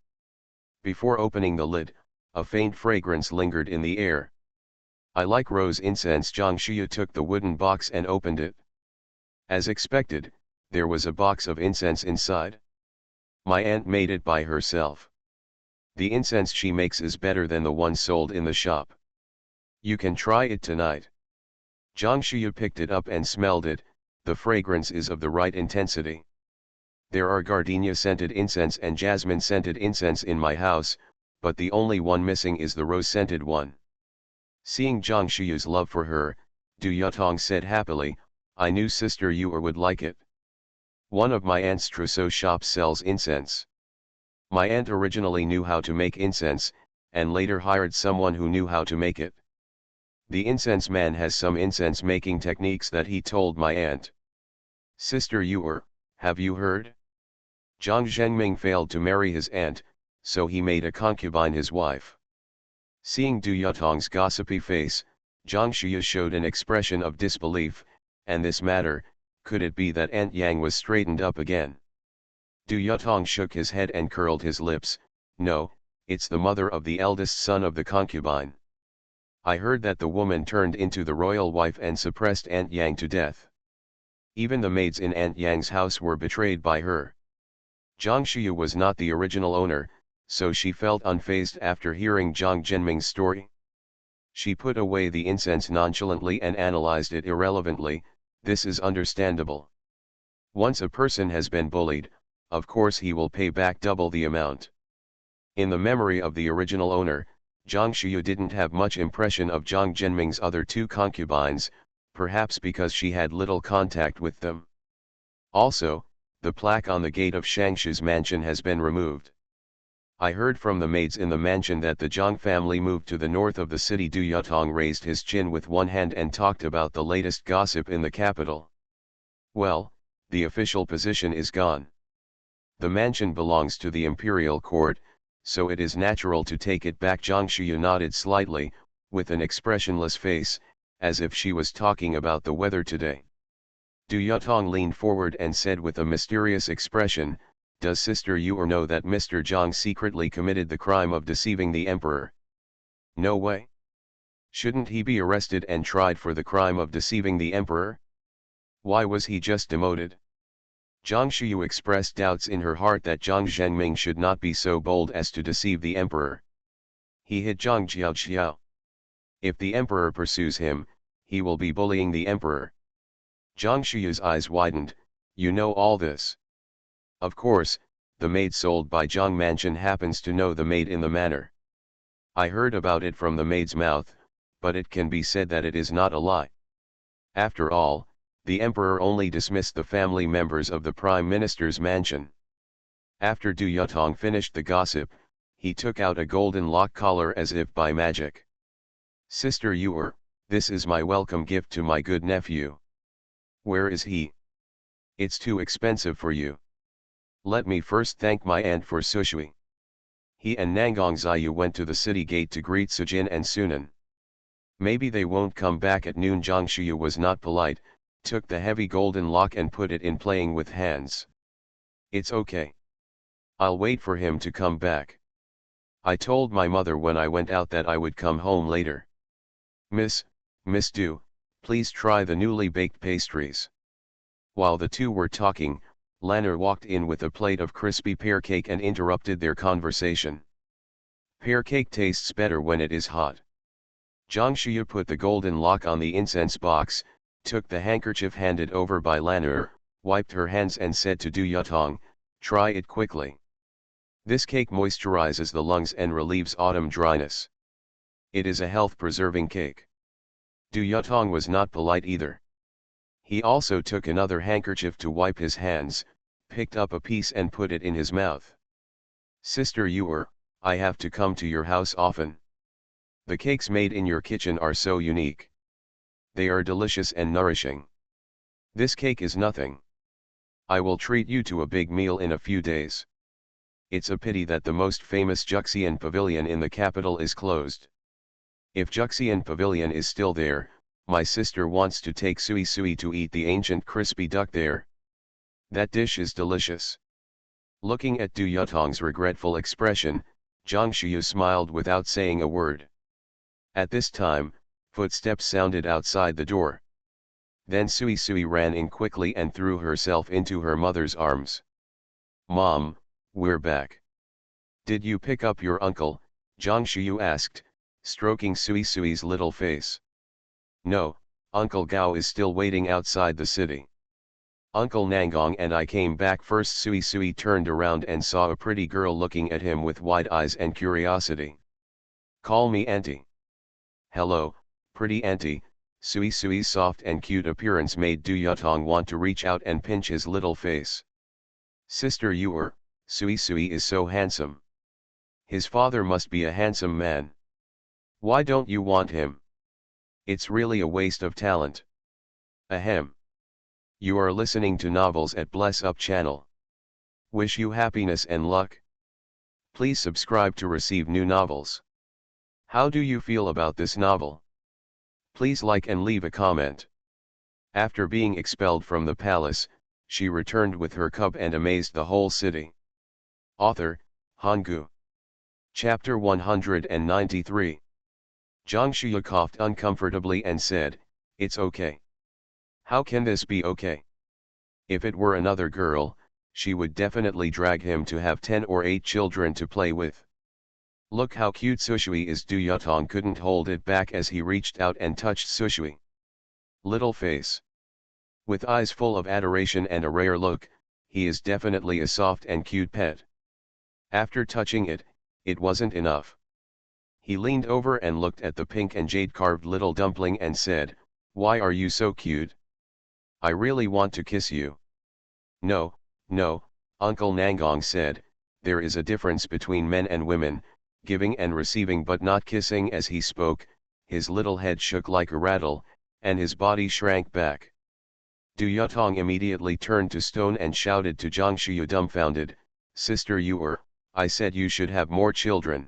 Before opening the lid, a faint fragrance lingered in the air. "I like rose incense." Zhang Shiyu took the wooden box and opened it. As expected, there was a box of incense inside. "My aunt made it by herself. The incense she makes is better than the one sold in the shop. You can try it tonight." Zhang Shiyu picked it up and smelled it. The fragrance is of the right intensity. There are gardenia-scented incense and jasmine-scented incense in my house, but the only one missing is the rose-scented one. Seeing Zhang Shiyu's love for her, Du Yutong said happily, "I knew Sister Yu'er would like it. One of my aunt's trousseau shops sells incense. My aunt originally knew how to make incense, and later hired someone who knew how to make it. The incense man has some incense making techniques that he told my aunt. Sister Yu'er, have you heard? Zhang Zhengming failed to marry his aunt, so he made a concubine his wife." Seeing Du Yutong's gossipy face, Zhang Shiyu showed an expression of disbelief. "And this matter, could it be that Aunt Yang was straightened up again?" Du Yutong shook his head and curled his lips. "No, it's the mother of the eldest son of the concubine. I heard that the woman turned into the royal wife and suppressed Aunt Yang to death. Even the maids in Aunt Yang's house were betrayed by her." Zhang Shiyu was not the original owner, so she felt unfazed after hearing Zhang Zhenming's story. She put away the incense nonchalantly and analyzed it irrelevantly. "This is understandable. Once a person has been bullied, of course he will pay back double the amount." In the memory of the original owner, Zhang Shiyu didn't have much impression of Zhang Zhenming's other 2 concubines, perhaps because she had little contact with them. Also, the plaque on the gate of Shangshu's mansion has been removed. "I heard from the maids in the mansion that the Zhang family moved to the north of the city." Du Yutong raised his chin with one hand and talked about the latest gossip in the capital. "Well, the official position is gone. The mansion belongs to the imperial court, so it is natural to take it back." Zhang Shiyu nodded slightly, with an expressionless face, as if she was talking about the weather today. Du Yutong leaned forward and said with a mysterious expression, "Does Sister Yu'er know that Mr. Zhang secretly committed the crime of deceiving the emperor?" "No way. Shouldn't he be arrested and tried for the crime of deceiving the emperor? Why was he just demoted?" Zhang Shuyu expressed doubts in her heart that Zhang Zhengming should not be so bold as to deceive the emperor. He hit Zhang Jiaoqiao. If the emperor pursues him, he will be bullying the emperor. Zhang Shuyu's eyes widened. You know all this. Of course, the maid sold by Zhang Mansion happens to know the maid in the manor. I heard about it from the maid's mouth, but it can be said that it is not a lie. After all, the emperor only dismissed the family members of the prime minister's mansion. After Du Yutong finished the gossip, he took out a golden lock collar as if by magic. Sister Yuer, this is my welcome gift to my good nephew. Where is he? It's too expensive for you. Let me first thank my aunt for Sushui. He and Nanggong Ziyu went to the city gate to greet Sujin and Sunan. Maybe they won't come back at noon. Zhang Shuyu was not polite, took the heavy golden lock and put it in, playing with hands. It's okay. I'll wait for him to come back. I told my mother when I went out that I would come home later. Miss Du, please try the newly baked pastries. While the two were talking, Lanner walked in with a plate of crispy pear cake and interrupted their conversation. Pear cake tastes better when it is hot. Zhang Shuyu put the golden lock on the incense box, took the handkerchief handed over by Lanner, wiped her hands and said to Du Yutong, try it quickly. This cake moisturizes the lungs and relieves autumn dryness. It is a health-preserving cake. Du Yutong was not polite either. He also took another handkerchief to wipe his hands, picked up a piece and put it in his mouth. Sister Yuer, I have to come to your house often. The cakes made in your kitchen are so unique. They are delicious and nourishing. This cake is nothing. I will treat you to a big meal in a few days. It's a pity that the most famous Juxian Pavilion in the capital is closed. If Juxian Pavilion is still there, my sister wants to take Sui Sui to eat the ancient crispy duck there. That dish is delicious. Looking at Du Yutong's regretful expression, Zhang Shuyu smiled without saying a word. At this time, footsteps sounded outside the door. Then Sui Sui ran in quickly and threw herself into her mother's arms. Mom, we're back. Did you pick up your uncle? Zhang Shuyu asked, stroking Sui Sui's little face. No, Uncle Gao is still waiting outside the city. Uncle Nanggong and I came back first. Sui Sui turned around and saw a pretty girl looking at him with wide eyes and curiosity. Call me auntie. Hello, pretty auntie. Sui Sui's soft and cute appearance made Du Yutong want to reach out and pinch his little face. Sister Yuer, Sui Sui is so handsome. His father must be a handsome man. Why don't you want him? It's really a waste of talent. Ahem. You are listening to novels at Bless Up channel. Wish you happiness and luck. Please subscribe to receive new novels. How do you feel about this novel? Please like and leave a comment. After being expelled from the palace, she returned with her cub and amazed the whole city. Author, Hanggu. Chapter 193. Zhang Shuyu coughed uncomfortably and said, It's okay. How can this be okay? If it were another girl, she would definitely drag him to have 10 or 8 children to play with. Look how cute Sushui is. Du Yutong couldn't hold it back as he reached out and touched Sushui. Little face. With eyes full of adoration and a rare look, he is definitely a soft and cute pet. After touching it, it wasn't enough. He leaned over and looked at the pink and jade-carved little dumpling and said, Why are you so cute? I really want to kiss you. No, Uncle Nanggong said, there is a difference between men and women, giving and receiving but not kissing. As he spoke, his little head shook like a rattle, and his body shrank back. Du Yutong immediately turned to stone and shouted to Zhang Shuyu, dumbfounded, Sister Yuer, I said you should have more children.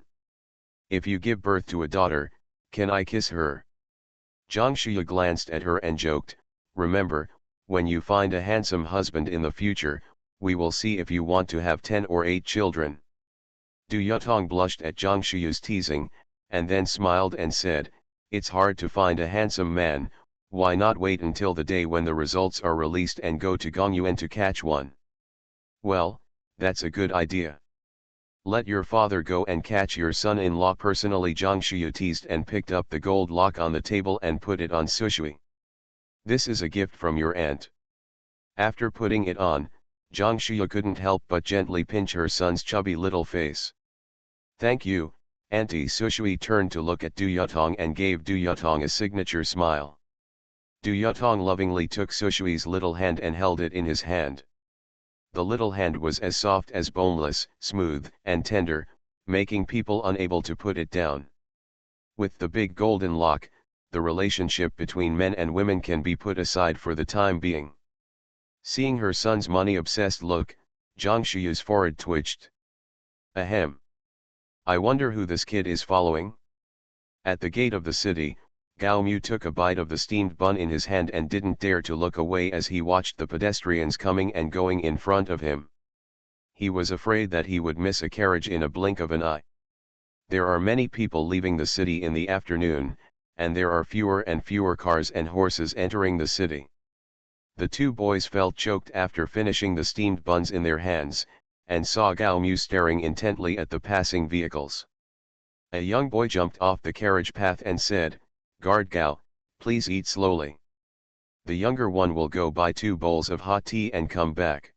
If you give birth to a daughter, can I kiss her? Zhang Shuyu glanced at her and joked, Remember, when you find a handsome husband in the future, we will see if you want to have 10 or 8 children. Du Yutong blushed at Zhang Shuyu's teasing, and then smiled and said, It's hard to find a handsome man, why not wait until the day when the results are released and go to Gongyuan to catch one? Well, that's a good idea. Let your father go and catch your son-in-law personally. Zhang Shuyu teased and picked up the gold lock on the table and put it on Sushui. This is a gift from your aunt. After putting it on, Zhang Shuyu couldn't help but gently pinch her son's chubby little face. Thank you, Auntie. Sushui turned to look at Du Yutong and gave Du Yutong a signature smile. Du Yutong lovingly took Sushui's little hand and held it in his hand. The little hand was as soft as boneless, smooth and tender, making people unable to put it down. With the big golden lock, the relationship between men and women can be put aside for the time being. Seeing her son's money-obsessed look, Zhang Shuyu's forehead twitched. Ahem. I wonder who this kid is following? At the gate of the city, Gao Mu took a bite of the steamed bun in his hand and didn't dare to look away as he watched the pedestrians coming and going in front of him. He was afraid that he would miss a carriage in a blink of an eye. There are many people leaving the city in the afternoon, and there are fewer and fewer cars and horses entering the city. The two boys felt choked after finishing the steamed buns in their hands, and saw Gao Mu staring intently at the passing vehicles. A young boy jumped off the carriage path and said, "Guard Gao, please eat slowly. The younger one will go buy 2 bowls of hot tea and come back."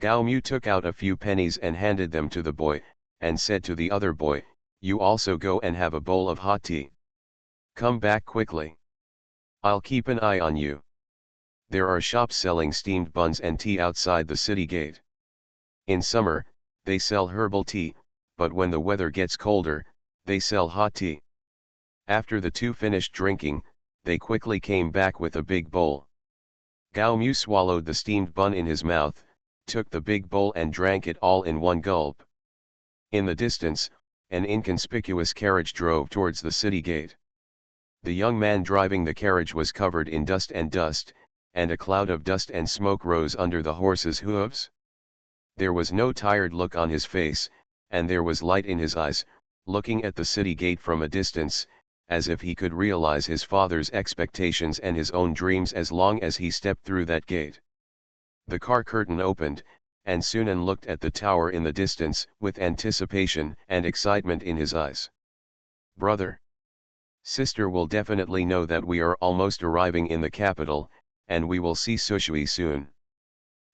Gao Mu took out a few pennies and handed them to the boy, and said to the other boy, "You also go and have a bowl of hot tea. Come back quickly. I'll keep an eye on you." There are shops selling steamed buns and tea outside the city gate. In summer, they sell herbal tea, but when the weather gets colder, they sell hot tea. After the two finished drinking, they quickly came back with a big bowl. Gao Mu swallowed the steamed bun in his mouth, took the big bowl and drank it all in one gulp. In the distance, an inconspicuous carriage drove towards the city gate. The young man driving the carriage was covered in dust, and a cloud of dust and smoke rose under the horse's hooves. There was no tired look on his face, and there was light in his eyes, looking at the city gate from a distance, as if he could realize his father's expectations and his own dreams as long as he stepped through that gate. The car curtain opened, and Sunan looked at the tower in the distance with anticipation and excitement in his eyes. "Brother, sister will definitely know that we are almost arriving in the capital, and we will see Sushui soon.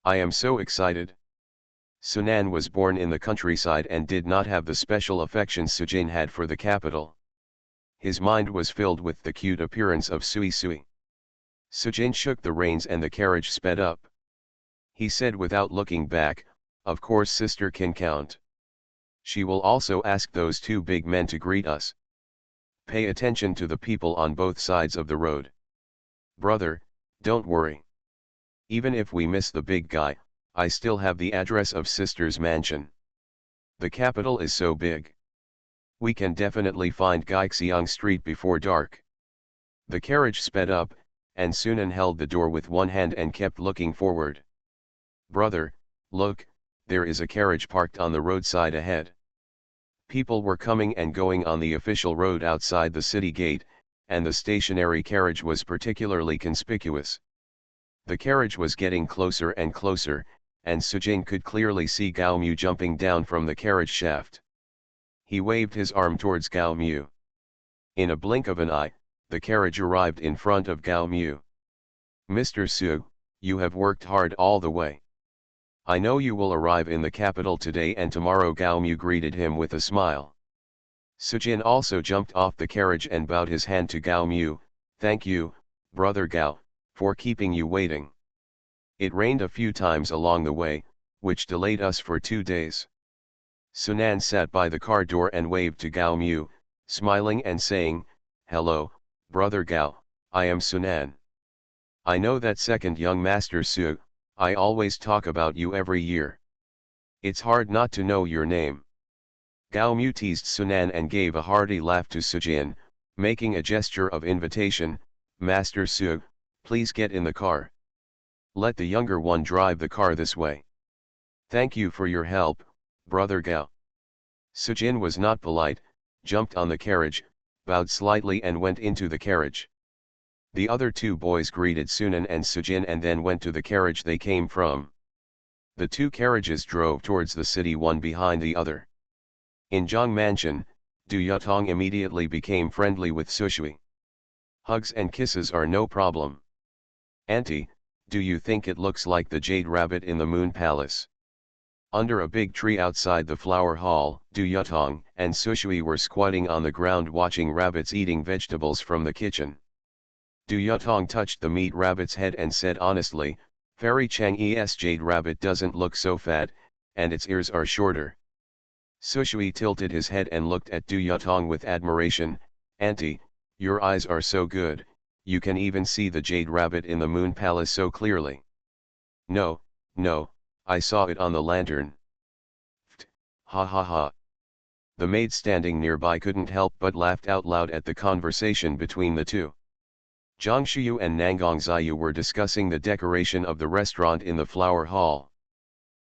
I am so excited." Sunan was born in the countryside and did not have the special affection Sujin had for the capital. His mind was filled with the cute appearance of Sui Sui. Sujin shook the reins and the carriage sped up. He said without looking back, "Of course sister can count. She will also ask those 2 big men to greet us. Pay attention to the people on both sides of the road. Brother, don't worry. Even if we miss the big guy, I still have the address of sister's mansion. The capital is so big. We can definitely find Gaixiang Street before dark." The carriage sped up, and Sunan held the door with one hand and kept looking forward. "Brother, look, there is a carriage parked on the roadside ahead." People were coming and going on the official road outside the city gate, and the stationary carriage was particularly conspicuous. The carriage was getting closer and closer, and Sujin could clearly see Gao Mu jumping down from the carriage shaft. He waved his arm towards Gao Mu. In a blink of an eye, the carriage arrived in front of Gao Mu. "Mr. Su, you have worked hard all the way. I know you will arrive in the capital today and tomorrow." Gao Mu greeted him with a smile. Sujin also jumped off the carriage and bowed his hand to Gao Mu. "Thank you, brother Gao, for keeping you waiting. It rained a few times along the way, which delayed us for 2 days. Sunan sat by the car door and waved to Gao Mu, smiling and saying, "Hello, brother Gao, I am Sunan. I know that second young master Su, I always talk about you every year. It's hard not to know your name." Gao Mu teased Sunan and gave a hearty laugh to Sujin, making a gesture of invitation. "Master Su, please get in the car. Let the younger one drive the car this way." "Thank you for your help, brother Gao." Sujin was not polite, jumped on the carriage, bowed slightly and went into the carriage. The other 2 boys greeted Sunan and Sujin and then went to the carriage they came from. The two carriages drove towards the city one behind the other. In Zhang Mansion, Du Yutong immediately became friendly with Sushui. Hugs and kisses are no problem. Auntie, do you think it looks like the Jade Rabbit in the Moon Palace? Under a big tree outside the flower hall, Du Yutong and Sushui were squatting on the ground watching rabbits eating vegetables from the kitchen. Du Yutong touched the meat rabbit's head and said honestly, Fairy Chang'e's Jade Rabbit doesn't look so fat, and its ears are shorter. Sushui tilted his head and looked at Du Yutong with admiration. Auntie, your eyes are so good, you can even see the Jade Rabbit in the Moon Palace so clearly. No, no, I saw it on the lantern. Pht, ha ha ha. The maid standing nearby couldn't help but laughed out loud at the conversation between the two. Zhang Shuyu and Nangang Ziyu were discussing the decoration of the restaurant in the flower hall.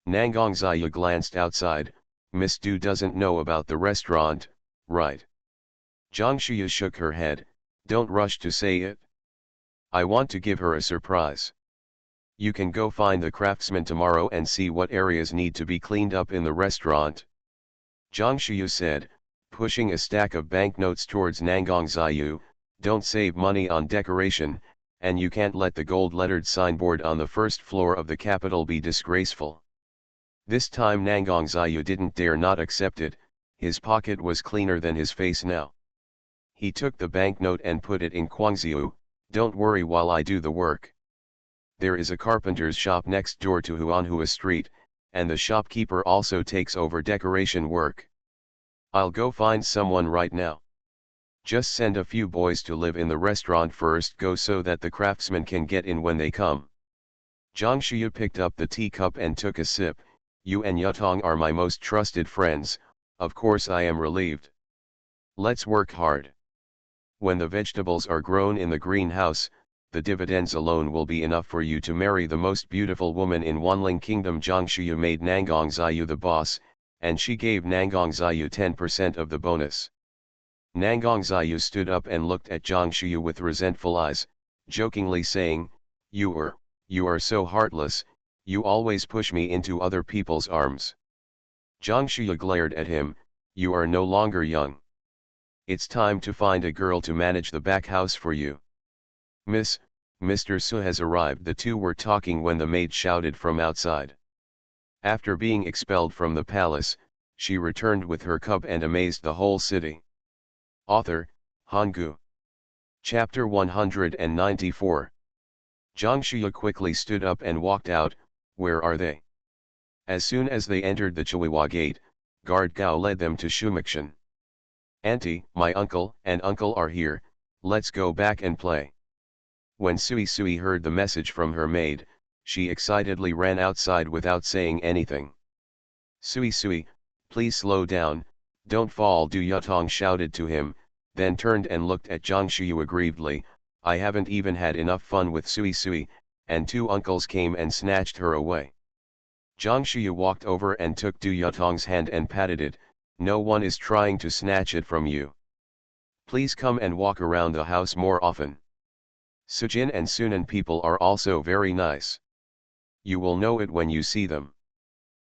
Nangang Ziyu glanced outside. Miss Du doesn't know about the restaurant, right? Zhang Shuyu shook her head. Don't rush to say it. I want to give her a surprise. You can go find the craftsman tomorrow and see what areas need to be cleaned up in the restaurant. Zhang Shuyu said, pushing a stack of banknotes towards Nangang Ziyu. Don't save money on decoration, and you can't let the gold-lettered signboard on the first floor of the capital be disgraceful. This time Nangang Ziyu didn't dare not accept it. His pocket was cleaner than his face now. He took the banknote and put it in Guangziu. Don't worry while I do the work. There is a carpenter's shop next door to Huanhua Street, and the shopkeeper also takes over decoration work. I'll go find someone right now. Just send a few boys to live in the restaurant first go so that the craftsmen can get in when they come. Zhang Shuyu picked up the teacup and took a sip. You and Yutong are my most trusted friends, of course I am relieved. Let's work hard. When the vegetables are grown in the greenhouse, the dividends alone will be enough for you to marry the most beautiful woman in Wanling Kingdom. Zhang Shuyu made Nangang Ziyu the boss, and she gave Nangang Ziyu 10% of the bonus. Nangang Ziyu stood up and looked at Zhang Shuyu with resentful eyes, jokingly saying, You are so heartless, you always push me into other people's arms. Zhang Shuyu glared at him, You are no longer young. It's time to find a girl to manage the back house for you. Mr. Su has arrived. The two were talking when the maid shouted from outside. After being expelled from the palace, she returned with her cub and amazed the whole city. Author, Hanggu. Chapter 194. Zhang Shuyu quickly stood up and walked out. Where are they? As soon as they entered the Chihuahua gate, Guard Gao led them to Shumakshan. Auntie, my uncle and uncle are here, let's go back and play. When Sui heard the message from her maid, she excitedly ran outside without saying anything. Sui, please slow down, don't fall. Du Yutong shouted to him, then turned and looked at Zhang Shuyu aggrievedly. I haven't even had enough fun with Sui, and two uncles came and snatched her away. Zhang Shuyu walked over and took Du Yutong's hand and patted it. No one is trying to snatch it from you. Please come and walk around the house more often. Sujin and Sunan people are also very nice. You will know it when you see them.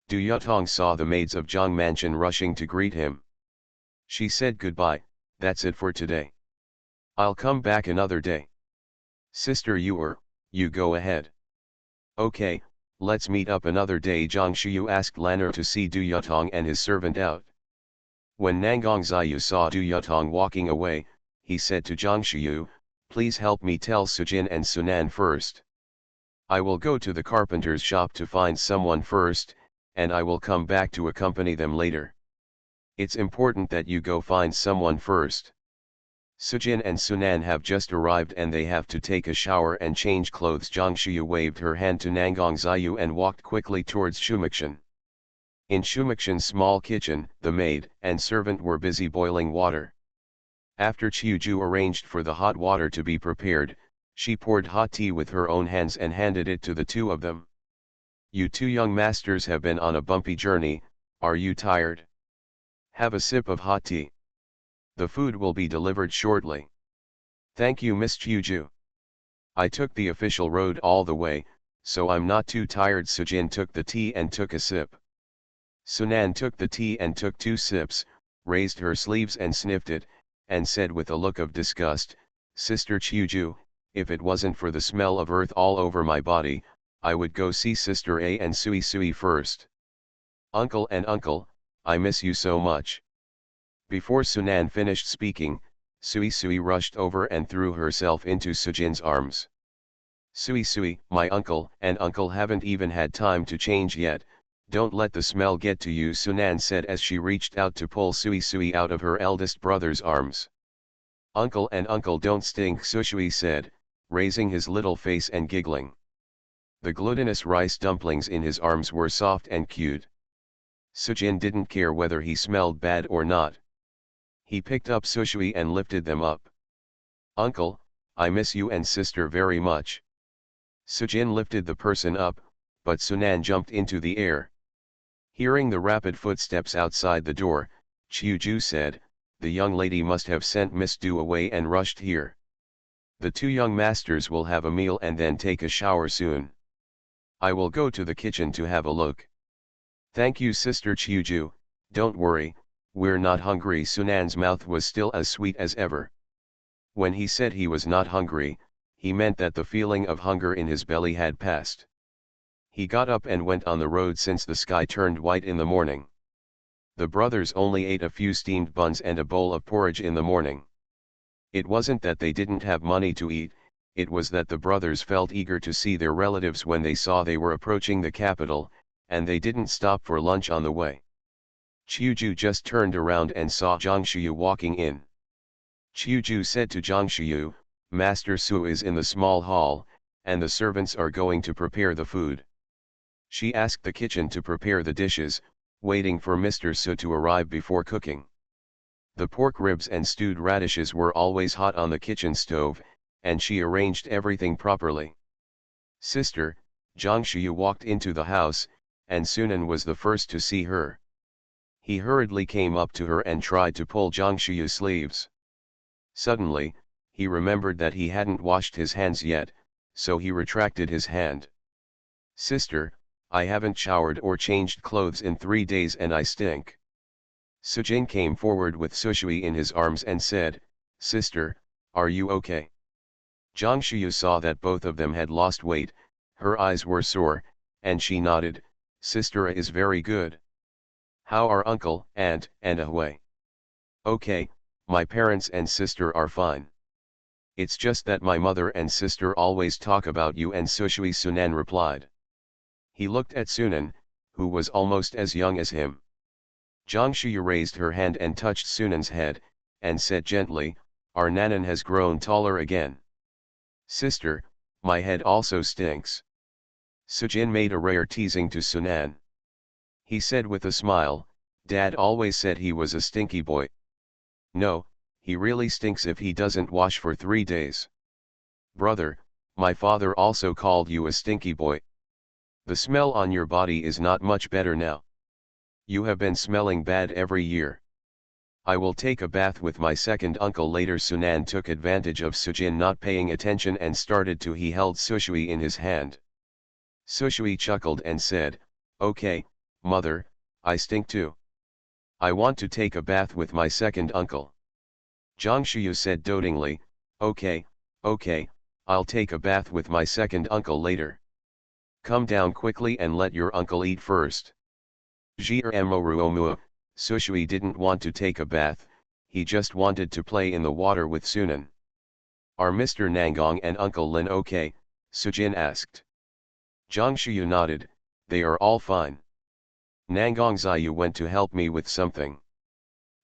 Du Yutong saw the maids of Zhang Mansion rushing to greet him. She said goodbye, that's it for today. I'll come back another day. Sister you go ahead. Okay, let's meet up another day. Zhang Shuyu asked Lanner to see Du Yutong and his servant out. When Nangang Ziyu saw Du Yutong walking away, he said to Zhang Shuyu, please help me tell Sujin and Sunan first. I will go to the carpenter's shop to find someone first, and I will come back to accompany them later. It's important that you go find someone first. Sujin and Sunan have just arrived and they have to take a shower and change clothes. Zhang Shuyu waved her hand to Nangang Ziyu and walked quickly towards Shumakshan. In Shumakshan's small kitchen, the maid and servant were busy boiling water. After Qiuju arranged for the hot water to be prepared, she poured hot tea with her own hands and handed it to the two of them. You two young masters have been on a bumpy journey, are you tired? Have a sip of hot tea. The food will be delivered shortly. Thank you, Miss Qiuju. I took the official road all the way, so I'm not too tired. Sujin took the tea and took a sip. Sunan took the tea and took 2 sips, raised her sleeves and sniffed it, and said with a look of disgust, Sister Chuju, if it wasn't for the smell of earth all over my body, I would go see Sister A and Sui Sui first. Uncle and uncle, I miss you so much. Before Sunan finished speaking, Sui Sui rushed over and threw herself into Sujin's arms. Sui Sui, my uncle and uncle haven't even had time to change yet, don't let the smell get to you, Sunan said as she reached out to pull Sui Sui out of her eldest brother's arms. Uncle and uncle don't stink, Susui said, raising his little face and giggling. The glutinous rice dumplings in his arms were soft and cute. Sujin didn't care whether he smelled bad or not. He picked up Susui and lifted them up. Uncle, I miss you and sister very much. Sujin lifted the person up, but Sunan jumped into the air. Hearing the rapid footsteps outside the door, Chuju said, the young lady must have sent Miss Du away and rushed here. The 2 young masters will have a meal and then take a shower soon. I will go to the kitchen to have a look. Thank you, Sister Chuju, don't worry, we're not hungry. Sunan's mouth was still as sweet as ever. When he said he was not hungry, he meant that the feeling of hunger in his belly had passed. He got up and went on the road since the sky turned white in the morning. The brothers only ate a few steamed buns and a bowl of porridge in the morning. It wasn't that they didn't have money to eat, it was that the brothers felt eager to see their relatives when they saw they were approaching the capital, and they didn't stop for lunch on the way. Chuju just turned around and saw Zhang Shuyu walking in. Chuju said to Zhang Shuyu, Master Su is in the small hall, and the servants are going to prepare the food. She asked the kitchen to prepare the dishes, waiting for Mr. Su to arrive before cooking. The pork ribs and stewed radishes were always hot on the kitchen stove, and she arranged everything properly. Sister, Zhang Shuyu walked into the house, and Sunan was the first to see her. He hurriedly came up to her and tried to pull Zhang Shuyu's sleeves. Suddenly, he remembered that he hadn't washed his hands yet, so he retracted his hand. Sister, I haven't showered or changed clothes in 3 days and I stink. Sujin came forward with Susui in his arms and said, Sister, are you okay? Zhang Shuyu saw that both of them had lost weight, her eyes were sore, and she nodded, Sister is very good. How are uncle, aunt, and Ahui? Okay, my parents and sister are fine. It's just that my mother and sister always talk about you and Susui, Sunan replied. He looked at Sunan, who was almost as young as him. Zhang Shuyu raised her hand and touched Sunan's head, and said gently, our Nanan has grown taller again. Sister, my head also stinks. Sujin made a rare teasing to Sunan. He said with a smile, Dad always said he was a stinky boy. No, he really stinks if he doesn't wash for 3 days. Brother, my father also called you a stinky boy. The smell on your body is not much better now. You have been smelling bad every year. I will take a bath with my second uncle later. Sunan took advantage of Sujin not paying attention and started to. He held Susui in his hand. Susui chuckled and said, okay, mother, I stink too. I want to take a bath with my second uncle. Zhang Shuyu said dotingly, okay, I'll take a bath with my second uncle later. Come down quickly and let your uncle eat first. Ji'er-mo-ruo-mua, Susui didn't want to take a bath, he just wanted to play in the water with Sunan. Are Mr. Nangong and Uncle Lin okay? Sujin asked. Zhang Shuyu nodded, they are all fine. Nangong Ziyu went to help me with something.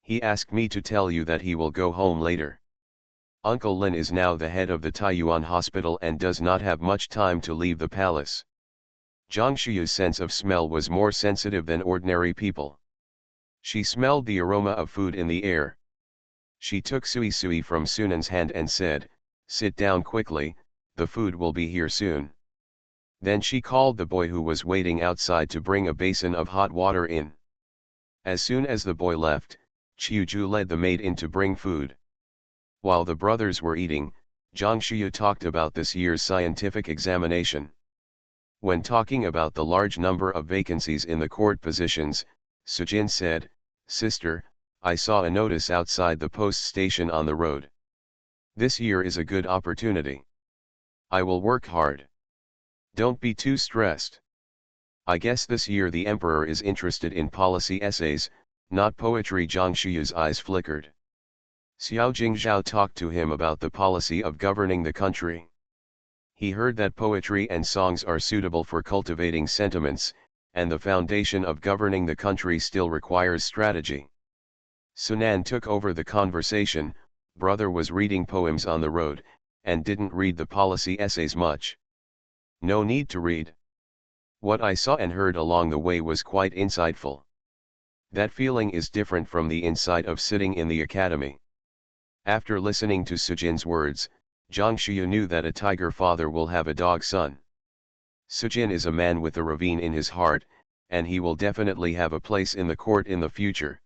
He asked me to tell you that he will go home later. Uncle Lin is now the head of the Taiyuan hospital and does not have much time to leave the palace. Zhang Shuyu's sense of smell was more sensitive than ordinary people. She smelled the aroma of food in the air. She took Sui Sui from Sunan's hand and said, sit down quickly, the food will be here soon. Then she called the boy who was waiting outside to bring a basin of hot water in. As soon as the boy left, Chuju led the maid in to bring food. While the brothers were eating, Zhang Shuyu talked about this year's scientific examination. When talking about the large number of vacancies in the court positions, Sujin said, "Sister, I saw a notice outside the post station on the road. This year is a good opportunity. I will work hard. Don't be too stressed. I guess this year the emperor is interested in policy essays, not poetry." Zhang Shuyu's eyes flickered. Xiao Jingzhao talked to him about the policy of governing the country. He heard that poetry and songs are suitable for cultivating sentiments, and the foundation of governing the country still requires strategy. Sunan took over the conversation. Brother was reading poems on the road, and didn't read the policy essays much. No need to read. What I saw and heard along the way was quite insightful. That feeling is different from the insight of sitting in the academy. After listening to Sujin's words, Zhang Shuyu knew that a tiger father will have a dog son. Sujin is a man with a ravine in his heart, and he will definitely have a place in the court in the future.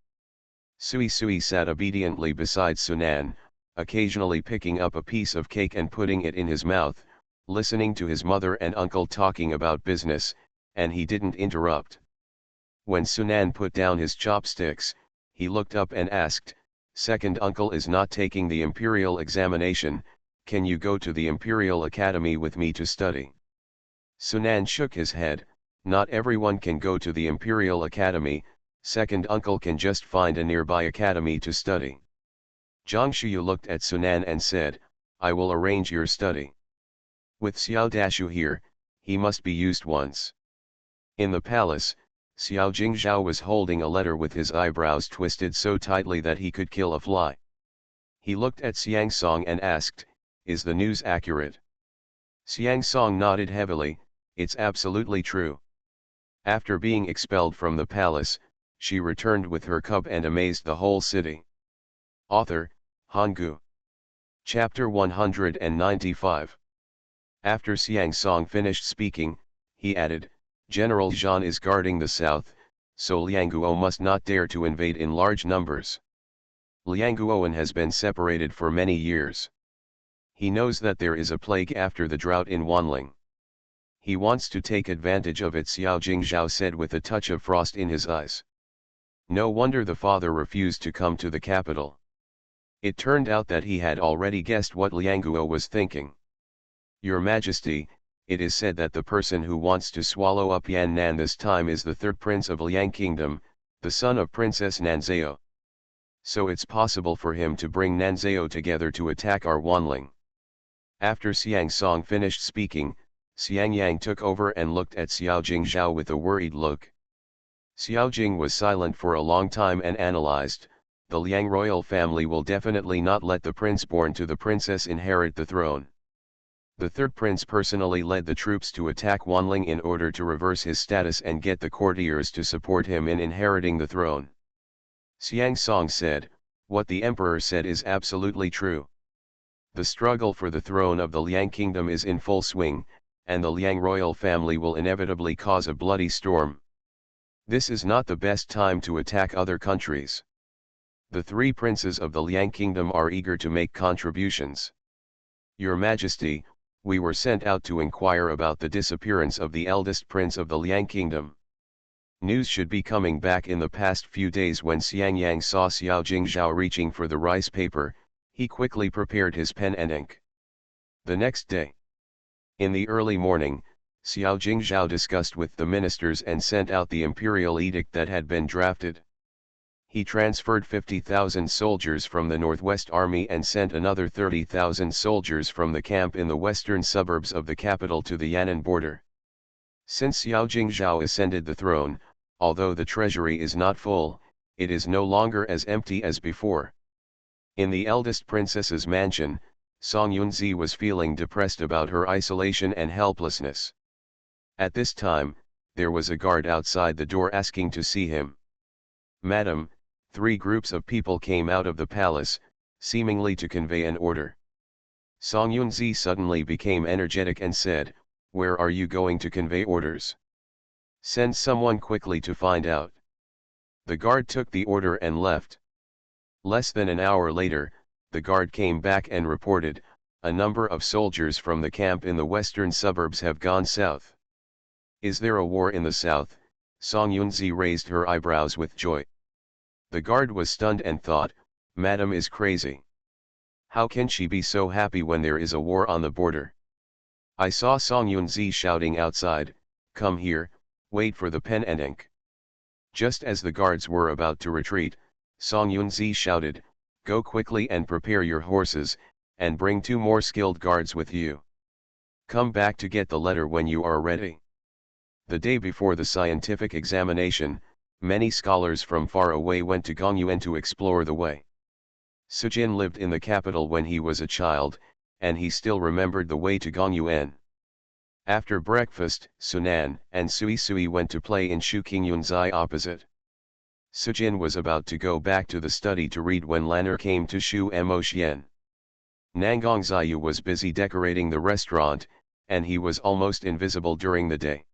Sui Sui sat obediently beside Sunan, occasionally picking up a piece of cake and putting it in his mouth, listening to his mother and uncle talking about business, and he didn't interrupt. When Sunan put down his chopsticks, he looked up and asked, "Second uncle is not taking the imperial examination, can you go to the Imperial Academy with me to study?" Sunan shook his head, "Not everyone can go to the Imperial Academy, second uncle can just find a nearby academy to study." Zhang Shuyu looked at Sunan and said, "I will arrange your study. With Xiao Dashu here, he must be used once." In the palace, Xiao Jingzhao was holding a letter with his eyebrows twisted so tightly that he could kill a fly. He looked at Xiang Song and asked, "Is the news accurate?" Xiang Song nodded heavily, "It's absolutely true. After being expelled from the palace, she returned with her cub and amazed the whole city. Author, Hanggu. Chapter 195. After Xiang Song finished speaking, he added, "General Zhan is guarding the south, so Lianguo must not dare to invade in large numbers. Lianguoan has been separated for many years. He knows that there is a plague after the drought in Wanling. He wants to take advantage of it," Xiao Jingzhao said with a touch of frost in his eyes. No wonder the father refused to come to the capital. It turned out that he had already guessed what Lianguo was thinking. "Your Majesty, it is said that the person who wants to swallow up Yan Nan this time is the third prince of Liang Kingdom, the son of Princess Nanzao. So it's possible for him to bring Nanzao together to attack our Wanling." After Xiang Song finished speaking, Xiang Yang took over and looked at Xiao Jingzhao with a worried look. Xiao Jing was silent for a long time and analyzed, "The Liang royal family will definitely not let the prince born to the princess inherit the throne. The third prince personally led the troops to attack Wanling in order to reverse his status and get the courtiers to support him in inheriting the throne." Xiang Song said, "What the emperor said is absolutely true. The struggle for the throne of the Liang kingdom is in full swing, and the Liang royal family will inevitably cause a bloody storm. This is not the best time to attack other countries. The three princes of the Liang kingdom are eager to make contributions. Your Majesty, we were sent out to inquire about the disappearance of the eldest prince of the Liang kingdom. News should be coming back in the past few days." When Xiang Yang saw Xiao Jingzhao reaching for the rice paper, he quickly prepared his pen and ink. The next day, in the early morning, Xiao Jingzhao discussed with the ministers and sent out the imperial edict that had been drafted. He transferred 50,000 soldiers from the Northwest Army and sent another 30,000 soldiers from the camp in the western suburbs of the capital to the Yan'an border. Since Xiao Jingzhao ascended the throne, although the treasury is not full, it is no longer as empty as before. In the eldest princess's mansion, Song Yunzi was feeling depressed about her isolation and helplessness. At this time, there was a guard outside the door asking to see him. "Madam," 3 groups of people came out of the palace, seemingly to convey an order. Song Yunzi suddenly became energetic and said, "Where are you going to convey orders? Send someone quickly to find out." The guard took the order and left. Less than an hour later, the guard came back and reported, "A number of soldiers from the camp in the western suburbs have gone south. Is there a war in the south? Song Yunzi raised her eyebrows with joy. The guard was stunned and thought, Madam is crazy. How can she be so happy when there is a war on the border? I saw Song Yunzi shouting outside, come here, wait for the pen and ink. Just as the guards were about to retreat, Song Yunzi shouted, go quickly and prepare your horses, and bring 2 more skilled guards with you. Come back to get the letter when you are ready. The day before the scientific examination, many scholars from far away went to Gongyuan to explore the way. Sujin lived in the capital when he was a child, and he still remembered the way to Gongyuan. After breakfast, Sunan and Sui Sui went to play in Shuqingyunzai opposite. Sujin was about to go back to the study to read when Lanner came to Shu Mo Xian. Nanggong Ziyu was busy decorating the restaurant, and he was almost invisible during the day.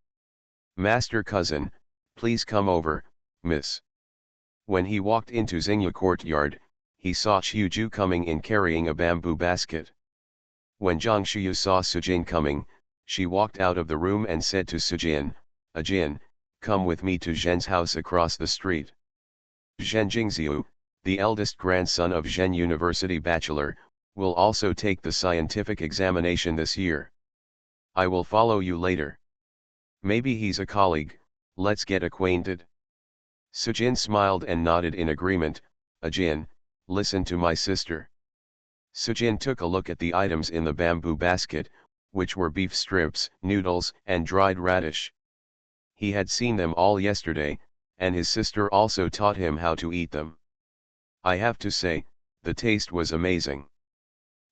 Master cousin, please come over, miss. When he walked into Xingyu courtyard, he saw Qiuju coming in carrying a bamboo basket. When Zhang Shuyu saw Sujin coming, she walked out of the room and said to Sujin, Ajin, come with me to Zhen's house across the street. Zhen Jingxiu, the eldest grandson of Zhen University Bachelor, will also take the scientific examination this year. I will follow you later. Maybe he's a colleague, let's get acquainted. Sujin smiled and nodded in agreement, Ajin, listen to my sister. Sujin took a look at the items in the bamboo basket, which were beef strips, noodles, and dried radish. He had seen them all yesterday, and his sister also taught him how to eat them. I have to say, the taste was amazing.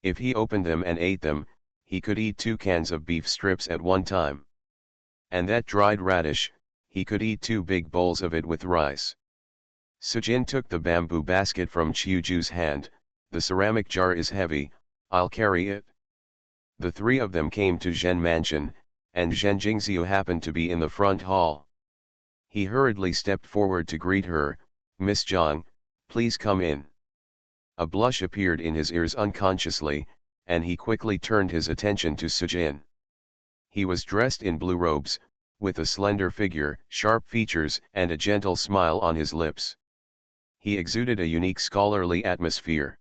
If he opened them and ate them, he could eat 2 cans of beef strips at one time. And that dried radish, he could eat 2 big bowls of it with rice. Sujin took the bamboo basket from Qiuju's hand, the ceramic jar is heavy, I'll carry it. The 3 of them came to Zhen Mansion, and Zhen Jingxiu happened to be in the front hall. He hurriedly stepped forward to greet her, Miss Zhang, please come in. A blush appeared in his ears unconsciously, and he quickly turned his attention to Sujin. He was dressed in blue robes, with a slender figure, sharp features, and a gentle smile on his lips. He exuded a unique scholarly atmosphere.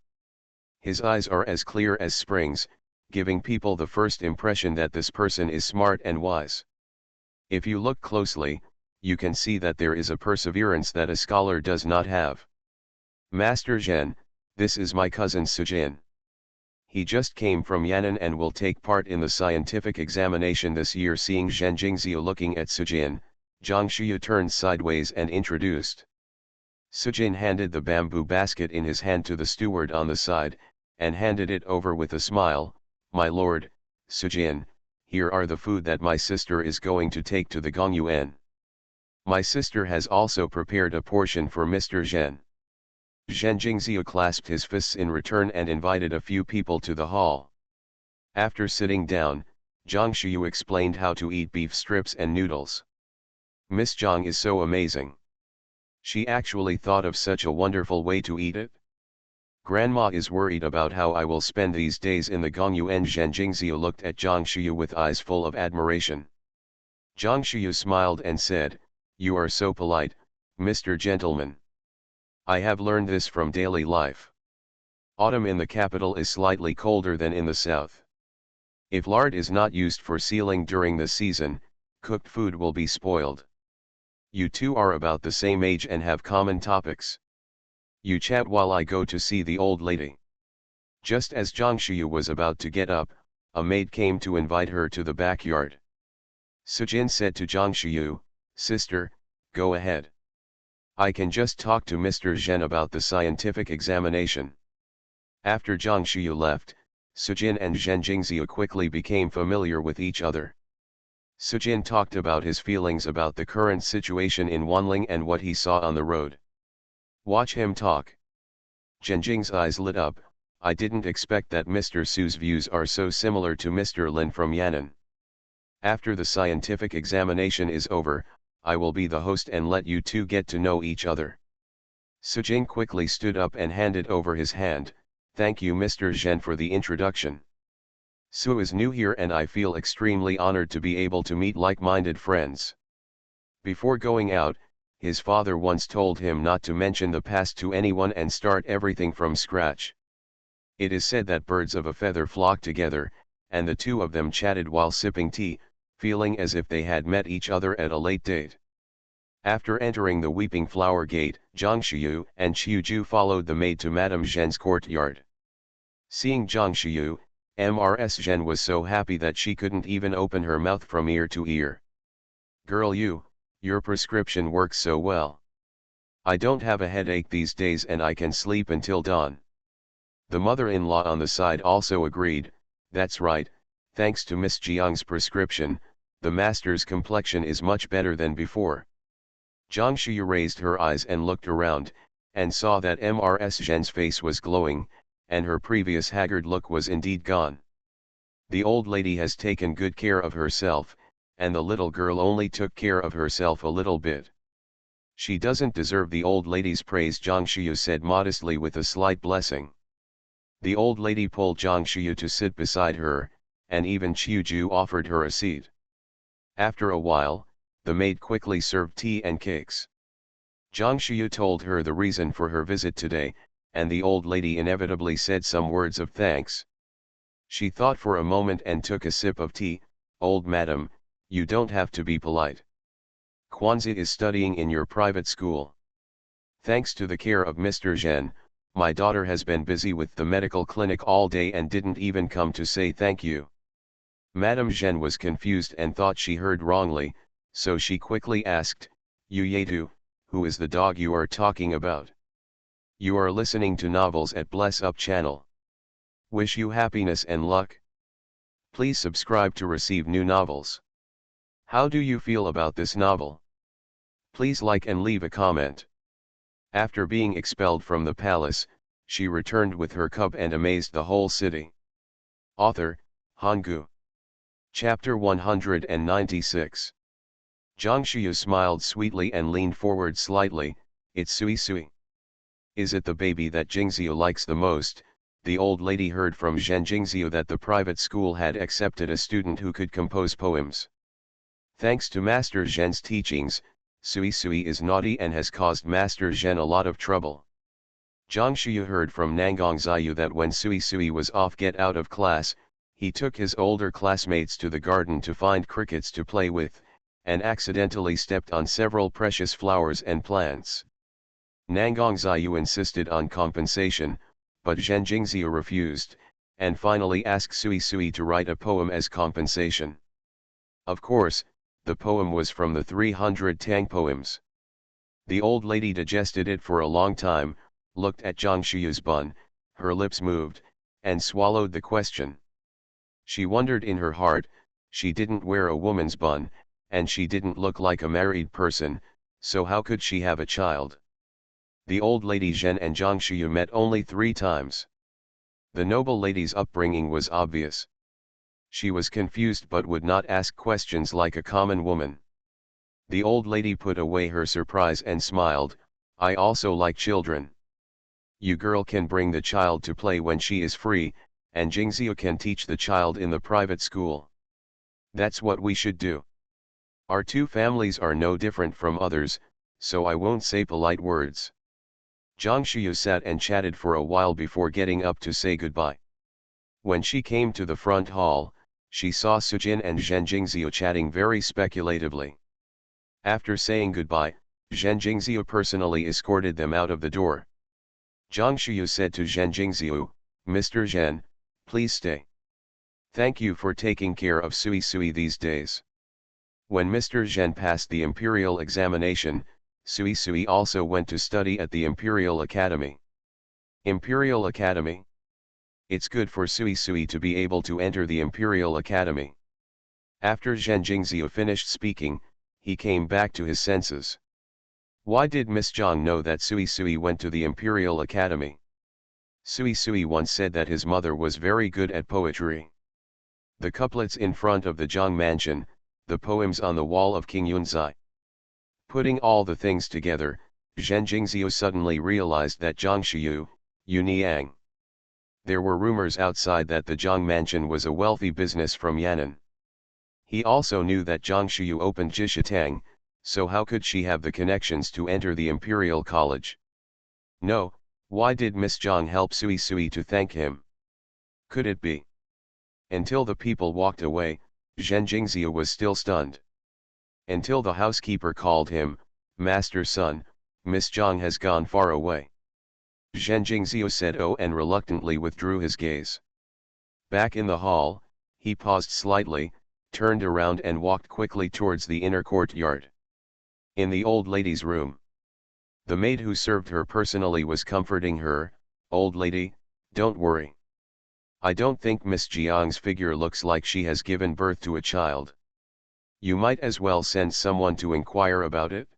His eyes are as clear as springs, giving people the first impression that this person is smart and wise. If you look closely, you can see that there is a perseverance that a scholar does not have. Master Zhen, this is my cousin Sujin. He just came from Yan'an and will take part in the scientific examination this year. Seeing Zhen Jingxiu looking at Sujin, Zhang Shuyu turned sideways and introduced. Sujin handed the bamboo basket in his hand to the steward on the side, and handed it over with a smile, my lord, Sujin, here are the food that my sister is going to take to the Gongyuan. My sister has also prepared a portion for Mr. Zhen. Zhen Jingxiu clasped his fists in return and invited a few people to the hall. After sitting down, Zhang Shuyu explained how to eat beef strips and noodles. Miss Zhang is so amazing. She actually thought of such a wonderful way to eat it. Grandma is worried about how I will spend these days in the Gongyuan. Zhen Jingxiu looked at Zhang Shuyu with eyes full of admiration. Zhang Shuyu smiled and said, you are so polite, Mr. Gentleman. I have learned this from daily life. Autumn in the capital is slightly colder than in the south. If lard is not used for sealing during the season, cooked food will be spoiled. You two are about the same age and have common topics. You chat while I go to see the old lady. Just as Zhang Shuyu was about to get up, a maid came to invite her to the backyard. Sujin said to Zhang Shuyu, sister, go ahead. I can just talk to Mr. Zhen about the scientific examination. After Zhang Shuyu left, Sujin and Zhen Jingxiu quickly became familiar with each other. Sujin talked about his feelings about the current situation in Wanling and what he saw on the road. Watch him talk. Zhen Jing's eyes lit up, I didn't expect that Mr. Su's views are so similar to Mr. Lin from Yan'an. After the scientific examination is over, I will be the host and let you two get to know each other. Sujin quickly stood up and handed over his hand, thank you Mr. Zhen for the introduction. Su is new here and I feel extremely honored to be able to meet like-minded friends. Before going out, his father once told him not to mention the past to anyone and start everything from scratch. It is said that birds of a feather flock together, and the two of them chatted while sipping tea, feeling as if they had met each other at a late date. After entering the Weeping Flower Gate, Zhang Shiyu and Qiuju followed the maid to Madame Zhen's courtyard. Seeing Zhang Shiyu, Ms. Zhen was so happy that she couldn't even open her mouth from ear to ear. "Girl, your prescription works so well. I don't have a headache these days and I can sleep until dawn." The mother-in-law on the side also agreed, "That's right, thanks to Miss Jiang's prescription, the master's complexion is much better than before." Zhang Shiyu raised her eyes and looked around, and saw that Ms. Zhen's face was glowing, and her previous haggard look was indeed gone. The old lady has taken good care of herself, and the little girl only took care of herself a little bit. "She doesn't deserve the old lady's praise," Zhang Shiyu said modestly with a slight blessing. The old lady pulled Zhang Shiyu to sit beside her, and even Qiuju offered her a seat. After a while, the maid quickly served tea and cakes. Zhang Shiyu told her the reason for her visit today, and the old lady inevitably said some words of thanks. She thought for a moment and took a sip of tea. "Old madam, you don't have to be polite. Kwanzaa is studying in your private school. Thanks to the care of Mr. Zhen, my daughter has been busy with the medical clinic all day and didn't even come to say thank you." Madame Zhen was confused and thought she heard wrongly, so she quickly asked, "Yu Yedu, who is the dog you are talking about?" You are listening to novels at Bless Up channel. Wish you happiness and luck. Please subscribe to receive new novels. How do you feel about this novel? Please like and leave a comment. After being expelled from the palace, she returned with her cub and amazed the whole city. Author, Hanggu. Chapter 196. Zhang Shiyu smiled sweetly and leaned forward slightly. "It's Sui Sui. Is it the baby that Jingxiu likes the most?" The old lady heard from Zhen Jingxiu that the private school had accepted a student who could compose poems. Thanks to Master Zhen's teachings, Sui Sui is naughty and has caused Master Zhen a lot of trouble. Zhang Shiyu heard from Nangang Ziyu that when Sui Sui was off get out of class, he took his older classmates to the garden to find crickets to play with, and accidentally stepped on several precious flowers and plants. Nangang Ziyu insisted on compensation, but Zhen Jingxiu refused, and finally asked Sui Sui to write a poem as compensation. Of course, the poem was from the 300 Tang poems. The old lady digested it for a long time, looked at Zhang Shiyu's bun, her lips moved, and swallowed the question. She wondered in her heart, she didn't wear a woman's bun, and she didn't look like a married person, so how could she have a child? The old lady Zhen and Zhang Shiyu met only 3 times. The noble lady's upbringing was obvious. She was confused but would not ask questions like a common woman. The old lady put away her surprise and smiled, "I also like children. You girl can bring the child to play when she is free, and Jingxiu can teach the child in the private school. That's what we should do. Our 2 families are no different from others, so I won't say polite words." Zhang Shiyu sat and chatted for a while before getting up to say goodbye. When she came to the front hall, she saw Sujin and Zhen Jingxiu chatting very speculatively. After saying goodbye, Zhen Jingxiu personally escorted them out of the door. Zhang Shiyu said to Zhen Jingxiu, "Mr. Zhen, please stay. Thank you for taking care of Sui Sui these days." When Mr. Zhen passed the imperial examination, Sui Sui also went to study at the Imperial Academy. Imperial Academy? It's good for Sui Sui to be able to enter the Imperial Academy. After Zhen Jingxiu finished speaking, he came back to his senses. Why did Miss Zhang know that Sui Sui went to the Imperial Academy? Sui Sui once said that his mother was very good at poetry. The couplets in front of the Zhang mansion, the poems on the wall of King Yunzai. Putting all the things together, Zhen Jingxiu suddenly realized that Zhang Shiyu, Yu Niang. There were rumors outside that the Zhang mansion was a wealthy business from Yan'an. He also knew that Zhang Shuyu opened Jishitang, so how could she have the connections to enter the Imperial College? No, why did Miss Zhang help Sui Sui to thank him? Could it be? Until the people walked away, Zhen Jingzia was still stunned. Until the housekeeper called him, "Master son, Miss Zhang has gone far away." Zhen Jingzia said oh and reluctantly withdrew his gaze. Back in the hall, he paused slightly, turned around and walked quickly towards the inner courtyard. In the old lady's room, the maid who served her personally was comforting her. "Old lady, don't worry. I don't think Miss Jiang's figure looks like she has given birth to a child. You might as well send someone to inquire about it."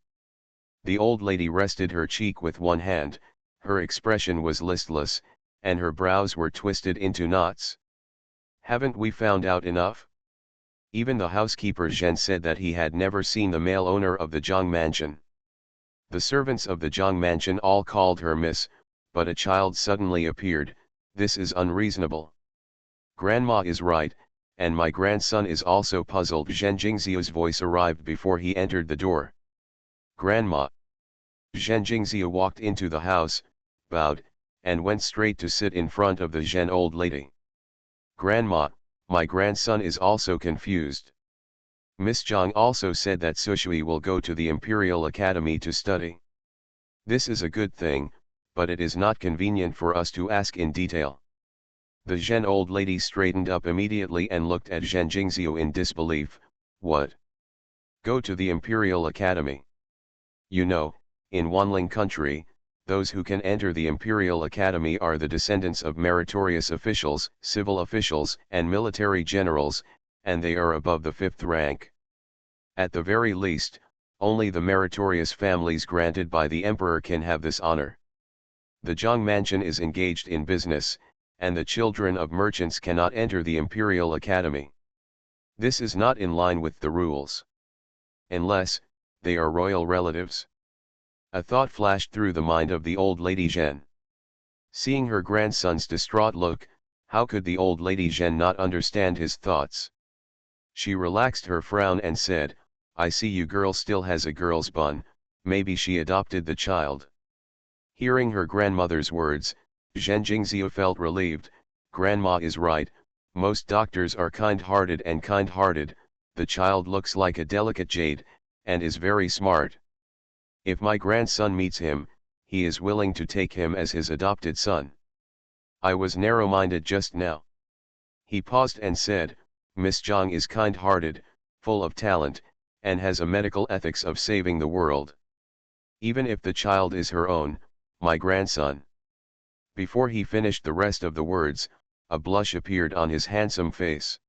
The old lady rested her cheek with one hand, her expression was listless, and her brows were twisted into knots. "Haven't we found out enough?" Even the housekeeper Zhen said that he had never seen the male owner of the Zhang mansion. The servants of the Zhang mansion all called her Miss, but a child suddenly appeared. "This is unreasonable. Grandma is right, and my grandson is also puzzled." Zhen Jingzia's voice arrived before he entered the door. "Grandma." Zhen Jingzia walked into the house, bowed, and went straight to sit in front of the Zhen old lady. "Grandma, my grandson is also confused. Miss Zhang also said that Sushui will go to the Imperial Academy to study. This is a good thing, but it is not convenient for us to ask in detail." The Zhen old lady straightened up immediately and looked at Zhen Jingzio in disbelief. "What? Go to the Imperial Academy? You know, in Wanling country, those who can enter the Imperial Academy are the descendants of meritorious officials, civil officials, and military generals, and they are above the 5th rank. At the very least, only the meritorious families granted by the emperor can have this honor. The Zhang mansion is engaged in business, and the children of merchants cannot enter the Imperial Academy. This is not in line with the rules. Unless, they are royal relatives." A thought flashed through the mind of the old lady Zhen. Seeing her grandson's distraught look, how could the old lady Zhen not understand his thoughts? She relaxed her frown and said, "I see you girl still has a girl's bun, maybe she adopted the child." Hearing her grandmother's words, Zhen Jingzia felt relieved. Grandma is right, most doctors are kind-hearted, the child looks like a delicate jade, and is very smart. If my grandson meets him, he is willing to take him as his adopted son. I was narrow-minded just now." He paused and said, "Miss Zhang is kind-hearted, full of talent, and has a medical ethics of saving the world. Even if the child is her own, my grandson." Before he finished the rest of the words, a blush appeared on his handsome face.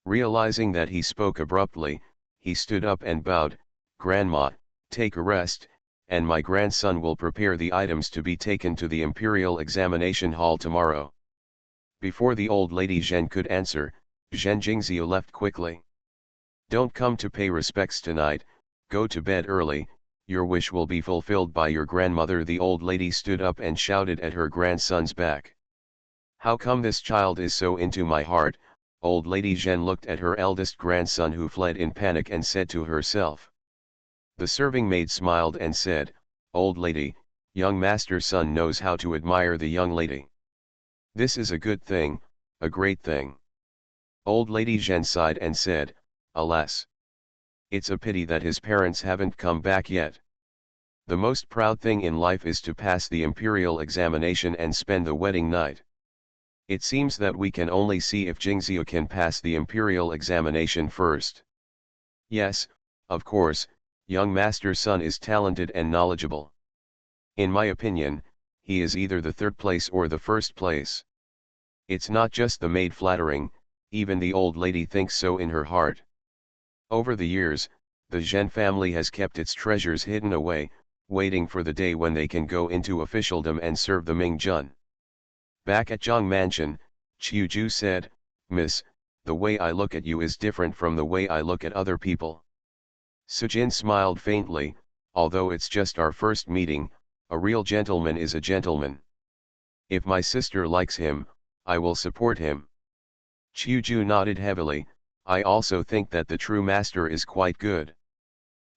Realizing that he spoke abruptly, he stood up and bowed. "Grandma, take a rest, and my grandson will prepare the items to be taken to the Imperial Examination Hall tomorrow." Before the old lady Zhen could answer, Zhen Jingzia left quickly. "Don't come to pay respects tonight, go to bed early, your wish will be fulfilled by your grandmother." The old lady stood up and shouted at her grandson's back. "How come this child is so into my heart?" Old lady Zhen looked at her eldest grandson who fled in panic and said to herself. The serving maid smiled and said, "Old lady, young master's son knows how to admire the young lady. This is a good thing, a great thing." Old lady Zhen sighed and said, "Alas! It's a pity that his parents haven't come back yet. The most proud thing in life is to pass the imperial examination and spend the wedding night. It seems that we can only see if Jingzia can pass the imperial examination first. Yes, of course, young master's son is talented and knowledgeable. In my opinion, he is either the third place or the first place. It's not just the maid flattering, even the old lady thinks so in her heart." Over the years, the Zhen family has kept its treasures hidden away, waiting for the day when they can go into officialdom and serve the Ming Jun. Back at Zhang Mansion, Qiu Ju said, "Miss, the way I look at you is different from the way I look at other people." Sujin smiled faintly, "Although it's just our first meeting, a real gentleman is a gentleman. If my sister likes him, I will support him. Qiuju nodded heavily. I also think that the true master is quite good.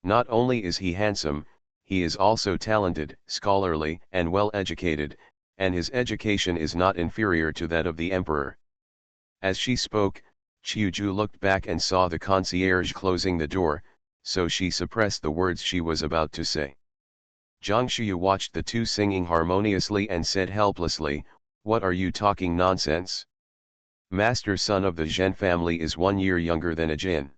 Not only is he handsome, he is also talented, scholarly, and well educated, and his education is not inferior to that of the emperor. As she spoke, Qiuju looked back and saw the concierge closing the door, so she suppressed the words she was about to say. Zhang Shuyu watched the two singing harmoniously and said helplessly, "What are you talking nonsense? Master son of the Zhen family is 1 year younger than a Jin.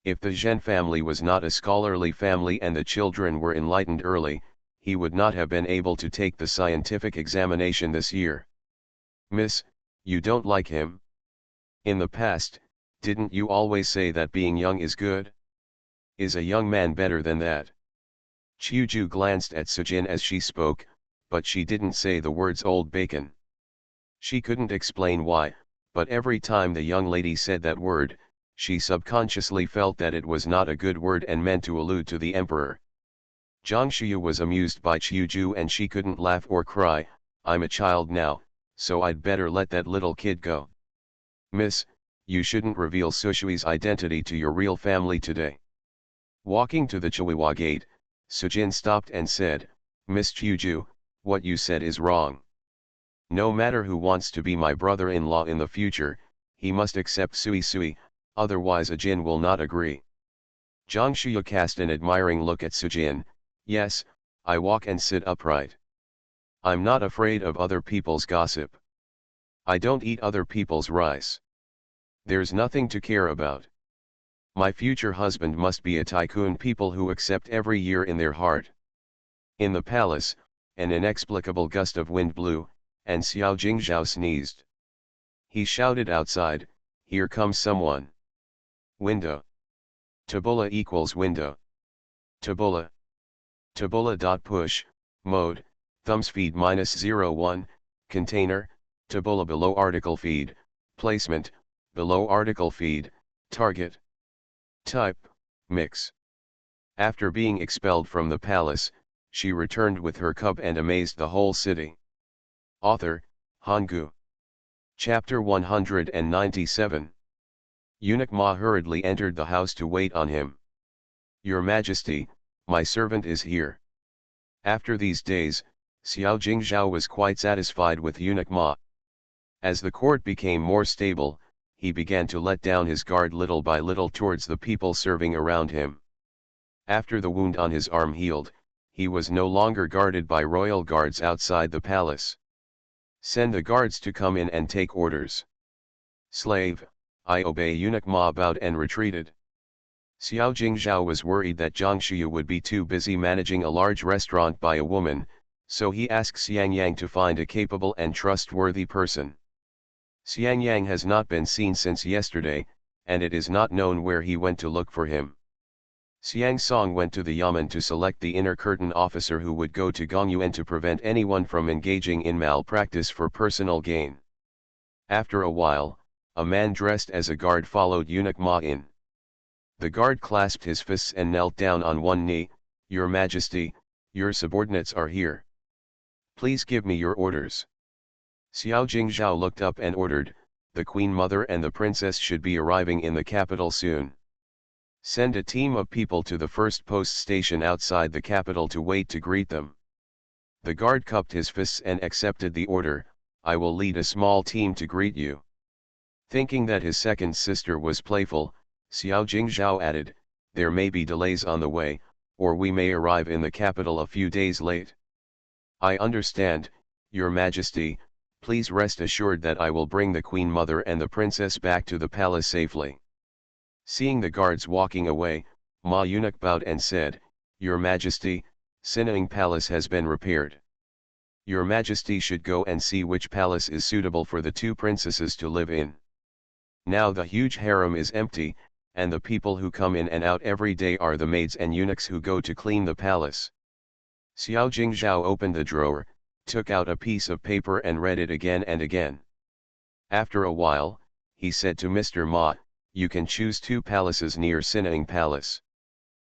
If the Zhen family was not a scholarly family and the children were enlightened early, he would not have been able to take the scientific examination this year. Miss, you don't like him? In the past, didn't you always say that being young is good? Is a young man better than that?" Qiuju glanced at Sujin as she spoke, but she didn't say the words old bacon. She couldn't explain why, but every time the young lady said that word, she subconsciously felt that it was not a good word and meant to allude to the emperor. Zhang Shuyu was amused by Qiuju and she couldn't laugh or cry. "I'm a child now, so I'd better let that little kid go. Miss, you shouldn't reveal Sushui's identity to your real family today." Walking to the Chihuahua gate, Sujin stopped and said, "Miss Qiuju, what you said is wrong. No matter who wants to be my brother-in-law in the future, he must accept Sui Sui, otherwise a Jin will not agree." Zhang Shuya cast an admiring look at Sujin. "Yes, I walk and sit upright. I'm not afraid of other people's gossip. I don't eat other people's rice. There's nothing to care about. My future husband must be a tycoon people who accept every year in their heart." In the palace, an inexplicable gust of wind blew, and Xiao Jingzhao sneezed. He shouted outside, "Here comes someone. Window. Tabula equals window. Tabula. Tabula.push, mode, thumbs feed -01, container, tabula below article feed, placement, below article feed, target. Type, mix." After being expelled from the palace, she returned with her cub and amazed the whole city. Author, Hanggu. Chapter 197. Eunuch Ma hurriedly entered the house to wait on him. "Your Majesty, my servant is here." After these days, Xiao Jingzhao was quite satisfied with Eunuch Ma. As the court became more stable, he began to let down his guard little by little towards the people serving around him. After the wound on his arm healed, he was no longer guarded by royal guards outside the palace. "Send the guards to come in and take orders." "Slave, I obey." Eunuch Ma bowed and retreated. Xiao Jingzhao was worried that Zhang Shuyu would be too busy managing a large restaurant by a woman, so he asked Xiang Yang to find a capable and trustworthy person. Xiang Yang has not been seen since yesterday, and it is not known where he went to look for him. Xiang Song went to the Yamen to select the inner curtain officer who would go to Gongyuan to prevent anyone from engaging in malpractice for personal gain. After a while, a man dressed as a guard followed Eunuch Ma in. The guard clasped his fists and knelt down on one knee. "Your Majesty, your subordinates are here. Please give me your orders." Xiao Jingzhao looked up and ordered, "The Queen Mother and the Princess should be arriving in the capital soon. Send a team of people to the first post station outside the capital to wait to greet them." The guard cupped his fists and accepted the order, "I will lead a small team to greet you." Thinking that his second sister was playful, Xiao Jingzhao added, "There may be delays on the way, or we may arrive in the capital a few days late." "I understand, Your Majesty. Please rest assured that I will bring the Queen Mother and the Princess back to the palace safely." Seeing the guards walking away, Ma Eunuch bowed and said, "Your Majesty, Sinning Palace has been repaired. Your Majesty should go and see which palace is suitable for the two princesses to live in. Now the huge harem is empty, and the people who come in and out every day are the maids and eunuchs who go to clean the palace." Xiao Jingzhao opened the drawer, took out a piece of paper and read it again and again. After a while, he said to Mr. Ma, "You can choose two palaces near Sinning Palace.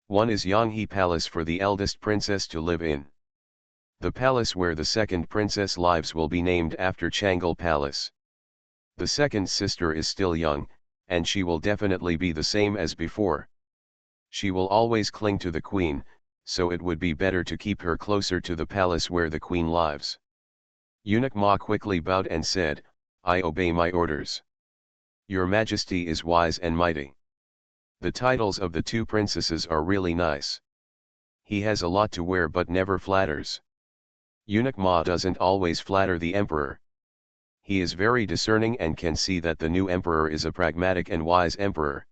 One is Yanghe Palace for the eldest princess to live in. The palace where the second princess lives will be named after Changle Palace. The second sister is still young, and she will definitely be the same as before. She will always cling to the queen, so it would be better to keep her closer to the palace where the queen lives. Eunuch Ma quickly bowed and said, I obey my orders. Your Majesty is wise and mighty. The titles of the two princesses are really nice. He has a lot to wear but never flatters. Eunuch Ma doesn't always flatter the emperor. He is very discerning and can see that the new emperor is a pragmatic and wise emperor.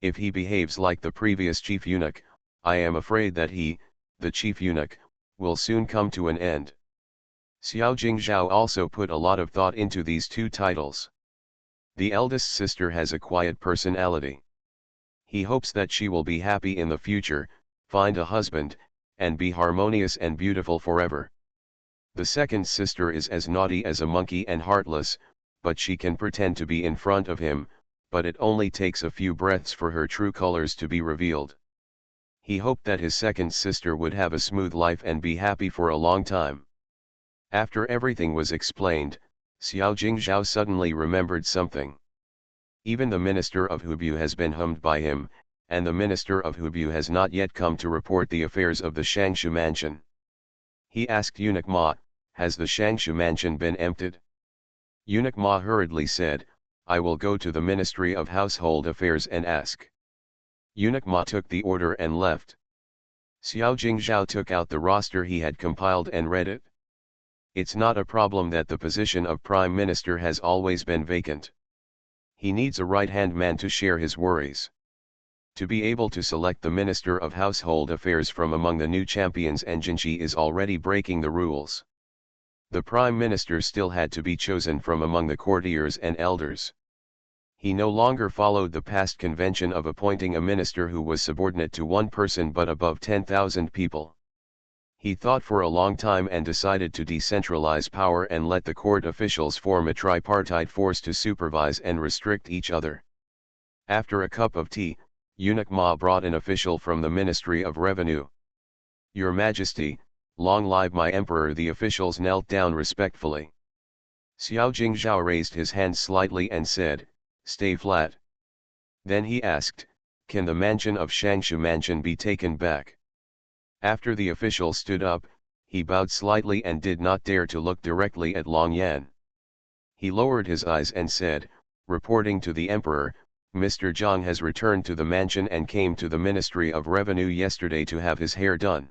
If he behaves like the previous chief eunuch, I am afraid that he, the chief eunuch, will soon come to an end. Xiao Jingzhao also put a lot of thought into these two titles. The eldest sister has a quiet personality. He hopes that she will be happy in the future, find a husband, and be harmonious and beautiful forever. The second sister is as naughty as a monkey and heartless, but she can pretend to be in front of him, but it only takes a few breaths for her true colors to be revealed. He hoped that his second sister would have a smooth life and be happy for a long time. After everything was explained, Xiao Jingzhao suddenly remembered something. Even the minister of Hubei has been hummed by him, and the minister of Hubei has not yet come to report the affairs of the Shangshu mansion. He asked Eunuch Ma, has the Shangshu mansion been emptied? Eunuch Ma hurriedly said, I will go to the Ministry of Household Affairs and ask. Eunuch Ma took the order and left. Xiao Jingzhao took out the roster he had compiled and read it. It's not a problem that the position of Prime Minister has always been vacant. He needs a right-hand man to share his worries. To be able to select the Minister of Household Affairs from among the new champions and Jinshi is already breaking the rules. The Prime Minister still had to be chosen from among the courtiers and elders. He no longer followed the past convention of appointing a minister who was subordinate to one person but above 10,000 people. He thought for a long time and decided to decentralize power and let the court officials form a tripartite force to supervise and restrict each other. After a cup of tea, Eunuch Ma brought an official from the Ministry of Revenue. Your Majesty, long live my emperor. The officials knelt down respectfully. Xiao Jingzhao raised his hand slightly and said, stay flat. Then he asked, can the mansion of Shangshu mansion be taken back? After the official stood up, he bowed slightly and did not dare to look directly at Long Yan. He lowered his eyes and said, reporting to the emperor, Mr. Zhang has returned to the mansion and came to the Ministry of Revenue yesterday to have his hair done.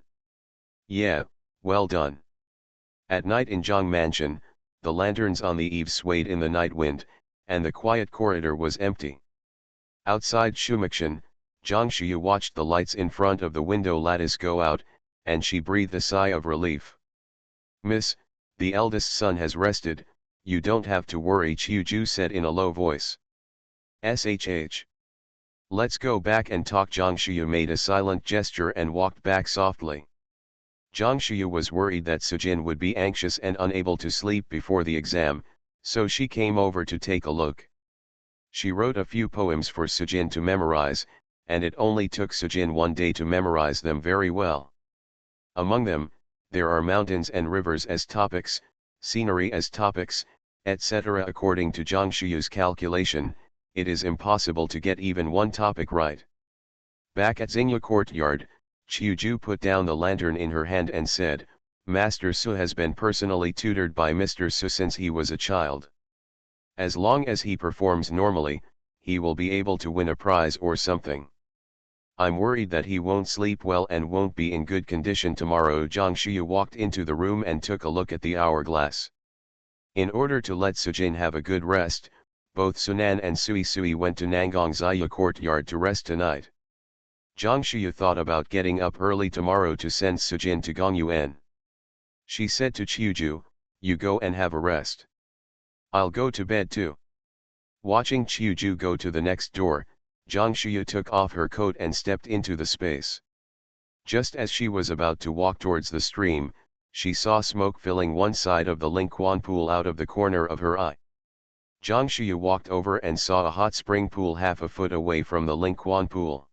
Yeah, well done. At night in Zhang mansion, the lanterns on the eaves swayed in the night wind, and the quiet corridor was empty. Outside Shumakshan, Zhang Shuyu watched the lights in front of the window lattice go out, and she breathed a sigh of relief. Miss, the eldest son has rested, you don't have to worry, Qiuju said in a low voice. Shh. Let's go back and talk. Zhang Shuyu made a silent gesture and walked back softly. Zhang Shuyu was worried that Sujin would be anxious and unable to sleep before the exam, so she came over to take a look. She wrote a few poems for Sujin to memorize, and it only took Sujin one day to memorize them very well. Among them, there are mountains and rivers as topics, scenery as topics, etc. According to Zhang Shuyu's calculation, it is impossible to get even one topic right. Back at Xingye courtyard, Qiuju put down the lantern in her hand and said, Master Su has been personally tutored by Mr. Su since he was a child. As long as he performs normally, he will be able to win a prize or something. I'm worried that he won't sleep well and won't be in good condition tomorrow. Zhang Shuyu walked into the room and took a look at the hourglass. In order to let Sujin have a good rest, both Sunan and Sui went to Nangang Zaya courtyard to rest tonight. Zhang Shuyu thought about getting up early tomorrow to send Sujin to Gongyuan. She said to Qiuju, you go and have a rest. I'll go to bed too. Watching Qiuju go to the next door, Zhang Shuyu took off her coat and stepped into the space. Just as she was about to walk towards the stream, she saw smoke filling one side of the Lingquan pool out of the corner of her eye. Zhang Shuyu walked over and saw a hot spring pool half a foot away from the Lingquan pool.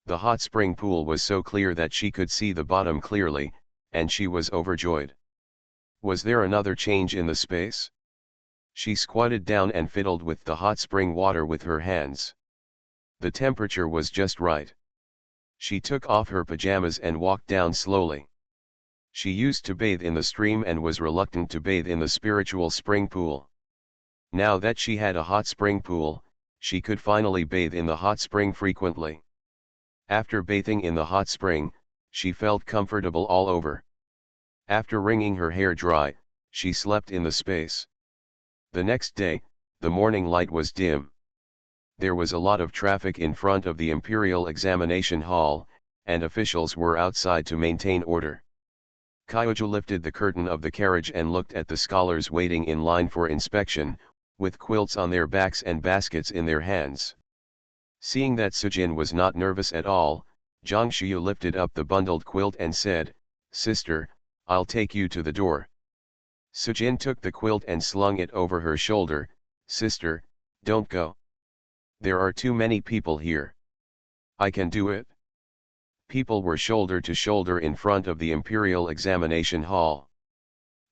The hot spring pool was so clear that she could see the bottom clearly, and she was overjoyed. Was there another change in the space? She squatted down and fiddled with the hot spring water with her hands. The temperature was just right. She took off her pajamas and walked down slowly. She used to bathe in the stream and was reluctant to bathe in the spiritual spring pool. Now that she had a hot spring pool, she could finally bathe in the hot spring frequently. After bathing in the hot spring, she felt comfortable all over. After wringing her hair dry, she slept in the space. The next day, the morning light was dim. There was a lot of traffic in front of the Imperial Examination Hall, and officials were outside to maintain order. Kyoju lifted the curtain of the carriage and looked at the scholars waiting in line for inspection, with quilts on their backs and baskets in their hands. Seeing that Sujin was not nervous at all, Zhang Shiyu lifted up the bundled quilt and said, "Sister, I'll take you to the door." Sujin took the quilt and slung it over her shoulder. "Sister, don't go. There are too many people here. I can do it." People were shoulder to shoulder in front of the Imperial Examination Hall.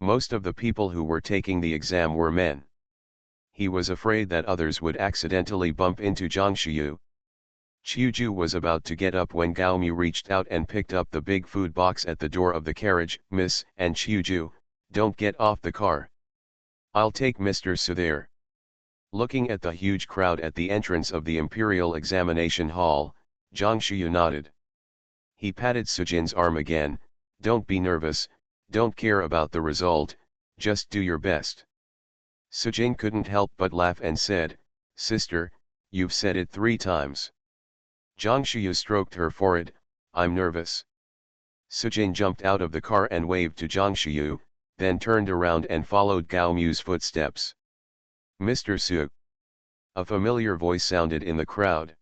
Most of the people who were taking the exam were men. He was afraid that others would accidentally bump into Zhang Shiyu. Qiuju was about to get up when Gaomu reached out and picked up the big food box at the door of the carriage. "Miss and Qiuju, don't get off the car. I'll take Mr. Su there." Looking at the huge crowd at the entrance of the Imperial Examination Hall, Zhang Shiyu nodded. He patted Sujin's arm again. "Don't be nervous, don't care about the result, just do your best." Sujin couldn't help but laugh and said, "Sister, you've said it 3 times. Zhang Shiyu stroked her forehead. "I'm nervous." Sujin jumped out of the car and waved to Zhang Shiyu, then turned around and followed Gao Mu's footsteps. "Mr. Su." A familiar voice sounded in the crowd.